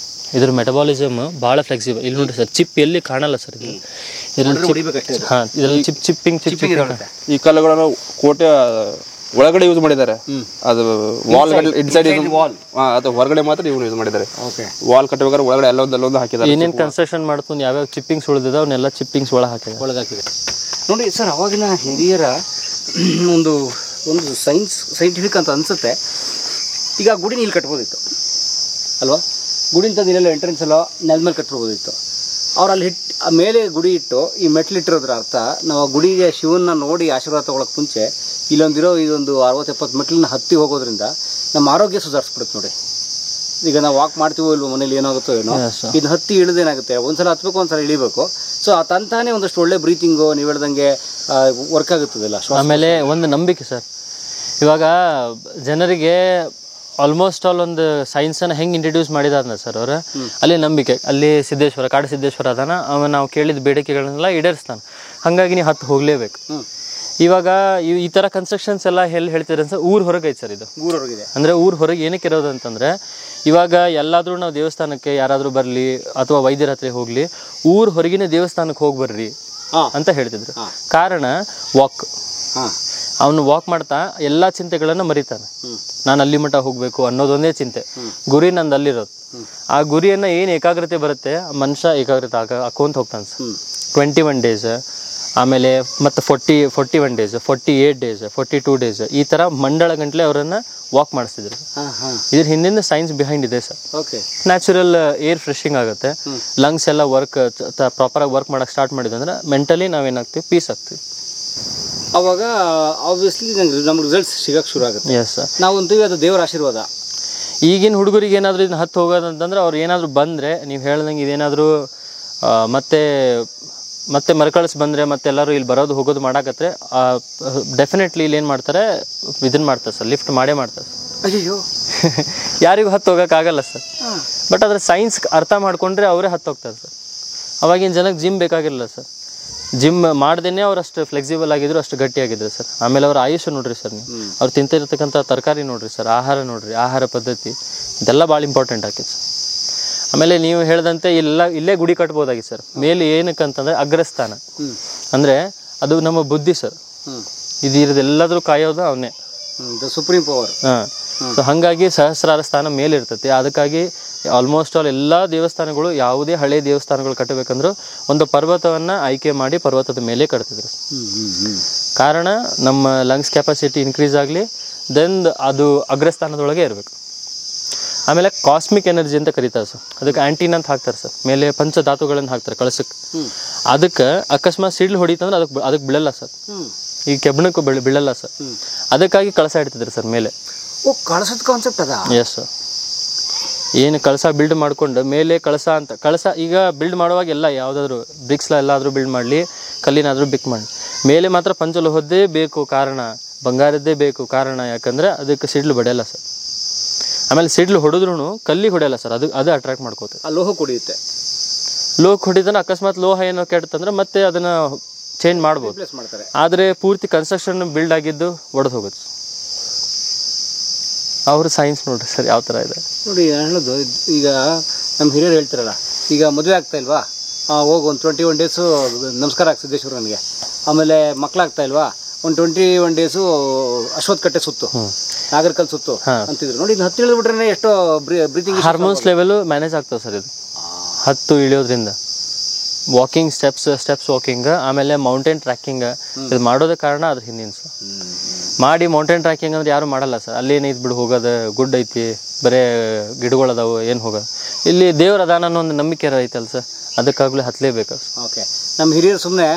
ಇದ್ರ ಮೆಟಬಾಲಿಸಮ್ ಭಾಳ ಫ್ಲೆಕ್ಸಿಬಲ್. ಇಲ್ಲಿ ನೋಡಿರಿ ಸರ್, ಚಿಪ್ ಎಲ್ಲಿ ಕಾಣಲ್ಲ ಸರ್ ಇದು. ಇದರಲ್ಲಿ ಚಿಪ್ಪಿಂಗ್ ಈ ಕಲ್ಲುಗಳನ್ನು ಕೋಟೆ ಒಳಗಡೆ ಯೂಸ್ ಮಾಡಿದ್ದಾರೆ. ಅದು ವಾಲ್ ಇನ್ಸೈಡ್ ಅದು ಹೊರಗಡೆ ಮಾತ್ರ ಇವ್ರು ಯೂಸ್ ಮಾಡಿದ್ದಾರೆ. ವಾಲ್ ಕಟ್ಟಬೇಕಾದ್ರೆ ಒಳಗಡೆ ಅಲ್ಲೊಂದು ಹಾಕಿದ್ದಾರೆ. ಏನೇನು ಕನ್ಸ್ಟ್ರಕ್ಷನ್ ಮಾಡ್ಕೊಂಡು ಯಾವ್ಯಾವ ಚಿಪ್ಪಿಂಗ್ಸ್ ಉಳಿದಿದೆ ಅವನ್ನೆಲ್ಲ ಚಿಪ್ಪಿಂಗ್ಸ್ ಒಳಗೆ ನೋಡಿ ಸರ್, ಅವಾಗಿನ ಹಿರಿಯರ ಒಂದು ಸೈಂಟಿಫಿಕ್ ಅಂತ ಅನ್ಸುತ್ತೆ. ಈಗ ಗುಡಿ ಇಲ್ಲಿ ಕಟ್ಬೋದಿತ್ತು ಅಲ್ವಾ? ಗುಡಿ ಅಂತ ಇಲ್ಲೆಲ್ಲ ಎಂಟ್ರೆನ್ಸ್ ಎಲ್ಲ ನೆಲದ ಮೇಲೆ ಕಟ್ಬೋದಿತ್ತು. ಅವ್ರು ಅಲ್ಲಿ ಮೇಲೆ ಗುಡಿ ಇಟ್ಟು ಈ ಮೆಟ್ಲಿಟ್ಟಿರೋದ್ರ ಅರ್ಥ ನಾವು ಆ ಗುಡಿಗೆ ಶಿವನ್ನ ನೋಡಿ ಆಶೀರ್ವಾದ ತಗೊಳಕ್ಕೆ ಮುಂಚೆ ಇದೊಂದು 60-70 ಮೆಟ್ಲನ್ನ ಹತ್ತಿ ಹೋಗೋದ್ರಿಂದ ನಮ್ಮ ಆರೋಗ್ಯ ಸುಧಾರಿಸ್ಬಿಡುತ್ತೆ ನೋಡಿ. ಈಗ ನಾವು ವಾಕ್ ಮಾಡ್ತೀವೋ ಇಲ್ವೋ ಮನೇಲಿ ಏನಾಗುತ್ತೋ ಏನೋ, ಇದನ್ನ ಹತ್ತಿ ಇಳಿದೇನಾಗುತ್ತೆ, ಒಂದ್ಸಲ ಹತ್ಬೇಕು ಒಂದ್ಸಲ ಇಳಿಬೇಕು. ಸೊ ಆ ತಂತಾನೆ ಒಂದಷ್ಟು ಒಳ್ಳೆ ಬ್ರೀತಿಂಗು ನೀವು ಹೇಳ್ದಂಗೆ ವರ್ಕ್ ಆಗುತ್ತದಲ್ಲ. ಆಮೇಲೆ ಒಂದು ನಂಬಿಕೆ ಸರ್, ಇವಾಗ ಜನರಿಗೆ ಆಲ್ಮೋಸ್ಟ್ ಆಲ್ ಒಂದು ಸೈನ್ಸನ್ನು ಹೆಂಗೆ ಇಂಟ್ರಡ್ಯೂಸ್ ಮಾಡಿದಾರ ಸರ್ ಅವರು, ಅಲ್ಲಿ ನಂಬಿಕೆ, ಅಲ್ಲಿ ಸಿದ್ದೇಶ್ವರ ಕಾಡು ಸಿದ್ದೇಶ್ವರ ಅದಾನ, ಅವ ನಾವು ಕೇಳಿದ ಬೇಡಿಕೆಗಳನ್ನೆಲ್ಲ ಈಡೇರಿಸ್ತಾನೆ. ಹಾಗಾಗಿ ನೀವು ಹತ್ತು ಹೋಗಲೇಬೇಕು. ಇವಾಗ ಈ ಥರ ಕನ್ಸ್ಟ್ರಕ್ಷನ್ಸ್ ಎಲ್ಲ ಹೇಳ್ತಿದ್ರೆ ಸರ್ ಊರು ಹೊರಗೆ ಐತೆ ಸರ್. ಇದು ಊರ ಹೊರಗಿದೆ ಅಂದರೆ ಊರು ಹೊರಗೆ ಏನಕ್ಕೆ ಇರೋದು ಅಂತಂದರೆ, ಇವಾಗ ಎಲ್ಲಾದರೂ ನಾವು ದೇವಸ್ಥಾನಕ್ಕೆ ಯಾರಾದರೂ ಬರಲಿ ಅಥವಾ ವೈದ್ಯರ ಹತ್ರ ಹೋಗಲಿ, ಊರು ಹೊರಗಿನ ದೇವಸ್ಥಾನಕ್ಕೆ ಹೋಗಿ ಬರ್ರಿ ಅಂತ ಹೇಳ್ತಿದ್ರು. ಕಾರಣ ವಾಕ್. ಅವನು ವಾಕ್ ಮಾಡ್ತಾ ಎಲ್ಲ ಚಿಂತೆಗಳನ್ನು ಮರಿತಾನೆ. ನಾನು ಅಲ್ಲಿ ಮಟ್ಟ ಹೋಗಬೇಕು ಅನ್ನೋದೊಂದೇ ಚಿಂತೆ, ಗುರಿ ನಂದು ಅಲ್ಲಿರೋದು. ಆ ಗುರಿಯನ್ನು ಏನು ಏಕಾಗ್ರತೆ ಬರುತ್ತೆ, ಮನುಷ್ಯ ಏಕಾಗ್ರತೆ ಹಾಕೊಂತ ಹೋಗ್ತಾನೆ ಸರ್. 21 ಡೇಸ್, ಆಮೇಲೆ ಮತ್ತು 41 ಡೇಸ್, 48 ಡೇಸ್, 42 ಡೇಸ್, ಈ ಥರ ಮಂಡಳ ಗಂಟ್ಲೆ ಅವರನ್ನು ವಾಕ್ ಮಾಡಿಸ್ತಿದ್ರು. ಇದ್ರ ಹಿಂದಿನ ಸೈನ್ಸ್ ಬಿಹೈಂಡ್ ಇದೆ ಸರ್. ನ್ಯಾಚುರಲ್ ಏರ್ ಫ್ರೆಶಿಂಗ್ ಆಗುತ್ತೆ, ಲಂಗ್ಸ್ ಎಲ್ಲ ಪ್ರಾಪರಾಗಿ ವರ್ಕ್ ಮಾಡೋಕೆ ಸ್ಟಾರ್ಟ್ ಮಾಡಿದ್ವಿ ಅಂದ್ರೆ ಮೆಂಟಲಿ ನಾವೇನಾಗ್ತೀವಿ, ಪೀಸ್ ಆಗ್ತೀವಿ. ಅವಾಗ ಆಬ್ವಿಯಸ್ಲಿ ನಮ್ಗೆ ರಿಸಲ್ಟ್ಸ್ ಸಿಗಕ್ಕೆ ಶುರು ಆಗುತ್ತೆ. ಎಸ್ ಸರ್, ನಾವು ಅಂತೀವಿ ಅದು ದೇವರ ಆಶೀರ್ವಾದ. ಈಗಿನ ಹುಡುಗರಿಗೆ ಏನಾದರೂ ಇದನ್ನ ಹತ್ತು ಹೋಗೋದಂತಂದ್ರೆ ಅವ್ರು ಏನಾದರೂ ಬಂದರೆ, ನೀವು ಹೇಳ್ದಂಗೆ ಇದೇನಾದರೂ ಮತ್ತೆ ಮರುಕಳಿಸಿ ಬಂದರೆ ಮತ್ತೆ ಎಲ್ಲರೂ ಇಲ್ಲಿ ಬರೋದು ಹೋಗೋದು ಮಾಡಾಕತ್ರೆ, ಡೆಫಿನೆಟ್ಲಿ ಇಲ್ಲಿ ಏನು ಮಾಡ್ತಾರೆ, ಇದನ್ನು ಮಾಡ್ತಾರೆ ಸರ್, ಲಿಫ್ಟ್ ಮಾಡೇ ಮಾಡ್ತಾರೆ. ಅಯ್ಯೋ ಯಾರಿಗೂ ಹತ್ತು ಹೋಗೋಕ್ಕಾಗಲ್ಲ ಸರ್. ಬಟ್ ಅದ್ರ ಸೈನ್ಸ್ ಅರ್ಥ ಮಾಡ್ಕೊಂಡ್ರೆ ಅವರೇ ಹತ್ತು ಹೋಗ್ತಾರೆ ಸರ್. ಅವಾಗಿನ ಜನಕ್ಕೆ ಜಿಮ್ ಬೇಕಾಗಿರಲಿಲ್ಲ ಸರ್. ಜಿಮ್ ಮಾಡ್ದೇನೆ ಅವ್ರು ಅಷ್ಟು ಫ್ಲೆಕ್ಸಿಬಲ್ ಆಗಿದ್ರು, ಅಷ್ಟು ಗಟ್ಟಿಯಾಗಿದ್ರು ಸರ್. ಆಮೇಲೆ ಅವ್ರ ಆಯುಷ್ ನೋಡ್ರಿ ಸರ್, ನೀವು ಅವ್ರು ತಿಂತಿರ್ತಕ್ಕಂಥ ತರಕಾರಿ ನೋಡ್ರಿ ಸರ್, ಆಹಾರ ನೋಡ್ರಿ, ಆಹಾರ ಪದ್ಧತಿ ಇದೆಲ್ಲ ಭಾಳ ಇಂಪಾರ್ಟೆಂಟ್ ಆಗಿದೆ ಸರ್. ಆಮೇಲೆ ನೀವು ಹೇಳ್ದಂತೆ ಇಲ್ಲೇ ಗುಡಿ ಕಟ್ಬೋದಾಗಿತ್ತು ಸರ್. ಮೇಲೆ ಏನಕ್ಕಂತಂದ್ರೆ ಅಗ್ರಸ್ಥಾನ ಅಂದರೆ ಅದು ನಮ್ಮ ಬುದ್ಧಿ ಸರ್. ಇದೆಲ್ಲದ್ರೂ ಕಾಯೋದು ಅವನೇ, ಸುಪ್ರೀಂ ಪವರ್. ಸೊ ಹಾಗಾಗಿ ಸಹಸ್ರಾರ ಸ್ಥಾನ ಮೇಲೆ ಇರ್ತೈತಿ. ಅದಕ್ಕಾಗಿ ಆಲ್ಮೋಸ್ಟ್ ಆಲ್ ಎಲ್ಲ ದೇವಸ್ಥಾನಗಳು, ಯಾವುದೇ ಹಳೆ ದೇವಸ್ಥಾನಗಳು ಕಟ್ಟಬೇಕಂದ್ರೂ ಒಂದು ಪರ್ವತವನ್ನು ಆಯ್ಕೆ ಮಾಡಿ ಪರ್ವತದ ಮೇಲೆ ಕಟ್ತಿದ್ರು. ಕಾರಣ ನಮ್ಮ ಲಂಗ್ಸ್ ಕೆಪಾಸಿಟಿ ಇನ್ಕ್ರೀಸ್ ಆಗಲಿ, ದೆನ್ ಅದು ಅಗ್ರಸ್ಥಾನದೊಳಗೆ ಇರಬೇಕು. ಆಮೇಲೆ ಕಾಸ್ಮಿಕ್ ಎನರ್ಜಿ ಅಂತ ಕರೀತಾರೆ ಸರ್. ಅದಕ್ಕೆ ಆಂಟೀನ್ ಅಂತ ಹಾಕ್ತಾರೆ ಸರ್, ಮೇಲೆ ಪಂಚಧಾತುಗಳನ್ನು ಹಾಕ್ತಾರೆ ಕಳಸಕ್ಕೆ. ಅದಕ್ಕೆ ಅಕಸ್ಮಾತ್ ಸಿಡ್ಲು ಹೊಡಿತಂದ್ರೆ ಅದಕ್ಕೆ ಬೀಳಲ್ಲ ಸರ್, ಈ ಕೆಬ್ಬಣಕ್ಕೂ ಬೀಳಲ್ಲ ಸರ್. ಅದಕ್ಕಾಗಿ ಕಳಸ ಇಡ್ತಿದ್ರು ಸರ್ ಮೇಲೆ. ಕಳಸದ ಕಾನ್ಸೆಪ್ಟ್ ಅದ? Yes sir. ಏನು ಕಳಸ ಬಿಲ್ಡ್ ಮಾಡ್ಕೊಂಡು ಮೇಲೆ ಕಳಸ ಈಗ ಬಿಲ್ಡ್ ಮಾಡುವಾಗ ಎಲ್ಲ ಯಾವುದಾದ್ರು ಬ್ರಿಕ್ಸ್ ಎಲ್ಲಾದರೂ ಬಿಲ್ಡ್ ಮಾಡಲಿ, ಕಲ್ಲಿನಾದರೂ ಬಿಕ್ ಮಾಡಿ, ಮೇಲೆ ಮಾತ್ರ ಪಂಚಲೋಹದ್ದೇ ಬೇಕು. ಕಾರಣ ಬಂಗಾರದ್ದೇ ಬೇಕು. ಕಾರಣ ಯಾಕಂದ್ರೆ ಅದಕ್ಕೆ ಸಿಡ್ಲು ಬಡಿಯಲ್ಲ ಸರ್. ಆಮೇಲೆ ಸಿಡ್ಲು ಹೊಡೆದ್ರೂ ಕಲ್ಲಿಗೆ ಹೊಡೆಯಲ್ಲ ಸರ್, ಅದು ಅಟ್ರಾಕ್ಟ್ ಮಾಡ್ಕೋತದೆ. ಲೋಹ ಕುಡಿಯುತ್ತೆ. ಲೋಹ ಹೊಡಿದನ ಅಕಸ್ಮಾತ್ ಲೋಹ ಏನೋ ಕೆಡ್ತಂದ್ರೆ ಮತ್ತೆ ಅದನ್ನ ಚೇಂಜ್ ಮಾಡ್ಬೋದು. ಆದರೆ ಪೂರ್ತಿ ಕನ್ಸ್ಟ್ರಕ್ಷನ್ ಬಿಲ್ಡ್ ಆಗಿದ್ದು ಒಡೆದು ಹೋಗುತ್ತೆ. ಅವ್ರ ಸೈನ್ಸ್ ನೋಡ್ರಿ ಸರ್ ಯಾವ ಥರ ಇದೆ ನೋಡಿ. ಹೇಳೋದು ಈಗ ನಮ್ಮ ಹಿರಿಯರು ಹೇಳ್ತಾರಲ್ಲ, ಈಗ ಮದುವೆ ಆಗ್ತಾ ಇಲ್ವಾ, ಹೋಗಿ ಒಂದು 21 ಡೇಸು ನಮಸ್ಕಾರ ಆಗಿ ಸಿದ್ದೇಶ್ವರ ನನಗೆ. ಆಮೇಲೆ ಮಕ್ಕಳಾಗ್ತಾ ಇಲ್ವಾ, ಒಂದು 21 ಡೇಸು ಅಶ್ವತ್ಥಕಟ್ಟೆ ಸುತ್ತು, ನಾಗರಕಲ್ ಸುತ್ತು ಅಂತಿದ್ರು ನೋಡಿ. ಇದು 10 ಇಳಿದ್ಬಿಟ್ರೆ ಎಷ್ಟೋ ಬ್ರೀತಿಂಗ್ ಹಾರ್ಮೋನ್ಸ್ ಲೆವೆಲ್ ಮ್ಯಾನೇಜ್ ಆಗ್ತದೆ ಸರ್. ಇದು 10 ಇಳಿಯೋದ್ರಿಂದ ವಾಕಿಂಗ್ ಸ್ಟೆಪ್ಸ್ ವಾಕಿಂಗ್, ಆಮೇಲೆ ಮೌಂಟೇನ್ ಟ್ರ್ಯಾಕಿಂಗ್ ಇದು ಮಾಡೋದಕ್ಕೆ ಕಾರಣ ಅದ್ರ ಹಿಂದಿನ ಸರ್. ಮಾಡಿ ಮೌಂಟೇನ್ ಟ್ರ್ಯಾಕಿಂಗ್ ಅಂದ್ರೆ ಯಾರು ಮಾಡಲ್ಲ ಸರ್. ಅಲ್ಲಿ ಏನೈತಿ ಬಿಡು ಹೋಗೋದು, ಗುಡ್ ಐತಿ, ಬರೇ ಗಿಡಗಳದಾವು, ಏನು ಹೋಗೋದು. ಇಲ್ಲಿ ದೇವ್ರ ಅದಾನ ಅನ್ನೋ ಒಂದು ನಂಬಿಕೆ ಐತಲ್ಲ ಸರ್, ಅದಕ್ಕಾಗಲೇ ಹತ್ತಲೇಬೇಕು. ಓಕೆ, ನಮ್ಮ ಹಿರಿಯರು ಸುಮ್ಮನೆ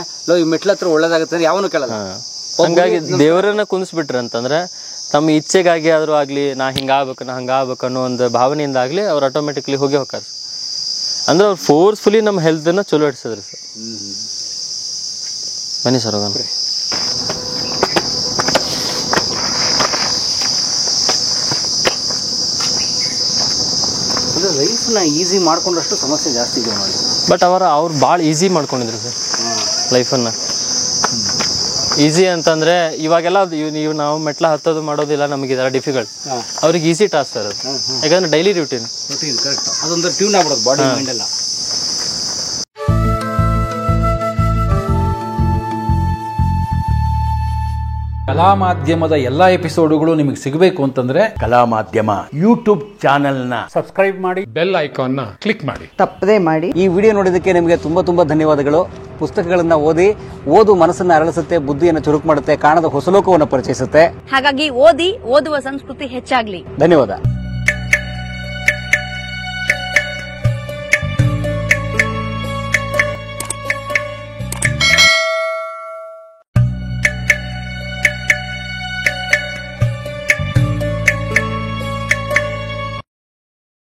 ಈ ಮೆಟ್ಲ ಹತ್ರ ಒಳ್ಳೇದಾಗುತ್ತೆ ಯಾವನು ಕೇಳಲ್ಲ. ಹಂಗಾಗಿ ದೇವರನ್ನ ಕುಂದಿಸ್ಬಿಟ್ರೆ ಅಂತಂದ್ರೆ ತಮ್ಮ ಇಚ್ಛೆಗಾಗಿ ಆದರೂ ಆಗಲಿ, ನಾ ಹಂಗಾಗ್ಬೇಕು ಅನ್ನೋ ಒಂದು ಭಾವನೆಯಿಂದ ಆಗಲಿ ಅವ್ರು ಆಟೋಮೆಟಿಕ್ಲಿ ಹೋಗಿ ಹೋಗ್ತಾರೆ. ಅಂದ್ರೆ ಅವ್ರು ಫೋರ್ಸ್ಫುಲಿ ನಮ್ಮ ಹೆಲ್ತನ್ನು ಚಲೋ ಇಡ್ಸಿದ್ರಿ ಸರ್. ಬನ್ನಿ ಸರ್ ಹೋಗೋಣ. ಲೈಫ್ನ ಈಸಿ ಮಾಡ್ಕೊಂಡಷ್ಟು ಸಮಸ್ಯೆ ಜಾಸ್ತಿ ಇದೆ ಮಾಡಿ. ಬಟ್ ಅವ್ರು ಭಾಳ ಈಸಿ ಮಾಡ್ಕೊಂಡಿದ್ರು ಸರ್ ಲೈಫನ್ನು. ಈಸಿ ಅಂತಂದರೆ ಇವಾಗೆಲ್ಲ ನೀವು ನಾವು ಮೆಟ್ಲ ಹತ್ತೋದು ಮಾಡೋದಿಲ್ಲ, ನಮಗೆ ಇದೆಲ್ಲ ಡಿಫಿಕಲ್ಟ್. ಅವ್ರಿಗೆ ಈಸಿ ಟಾಸ್ಕ್ ಸರ್ ಅದು, ಯಾಕಂದ್ರೆ ಡೈಲಿ ರೂಟೀನ್ ಕರೆಕ್ಟ್. ಅದೊಂದು ಟ್ಯೂನ್ ಆಗ್ಬಿಡೋದು ಬಾಡಿ ಮೈಂಡ್ ಎಲ್ಲ. ಕಲಾ ಮಾಧ್ಯಮದ ಎಲ್ಲಾ ಎಪಿಸೋಡುಗಳು ನಿಮಗೆ ಸಿಗಬೇಕು ಅಂತಂದ್ರೆ ಕಲಾ ಮಾಧ್ಯಮ ಯೂಟ್ಯೂಬ್ ಚಾನೆಲ್ನ ಸಬ್ಸ್ಕ್ರೈಬ್ ಮಾಡಿ, ಬೆಲ್ ಐಕಾನ್ನ ಕ್ಲಿಕ್ ಮಾಡಿ, ತಪ್ಪದೇ ಮಾಡಿ. ಈ ವಿಡಿಯೋ ನೋಡಿದ್ದಕ್ಕೆ ನಿಮಗೆ ತುಂಬಾ ಧನ್ಯವಾದಗಳು. ಪುಸ್ತಕಗಳನ್ನ ಓದು ಮನಸ್ಸನ್ನ ಅರಳಿಸುತ್ತೆ, ಬುದ್ಧಿಯನ್ನು ಚುರುಕು ಮಾಡುತ್ತೆ, ಕಾಣದ ಹೊಸ ಲೋಕವನ್ನು ಪರಿಚಯಿಸುತ್ತೆ. ಹಾಗಾಗಿ ಓದುವ ಸಂಸ್ಕೃತಿ ಹೆಚ್ಚಾಗ್ಲಿ. ಧನ್ಯವಾದ.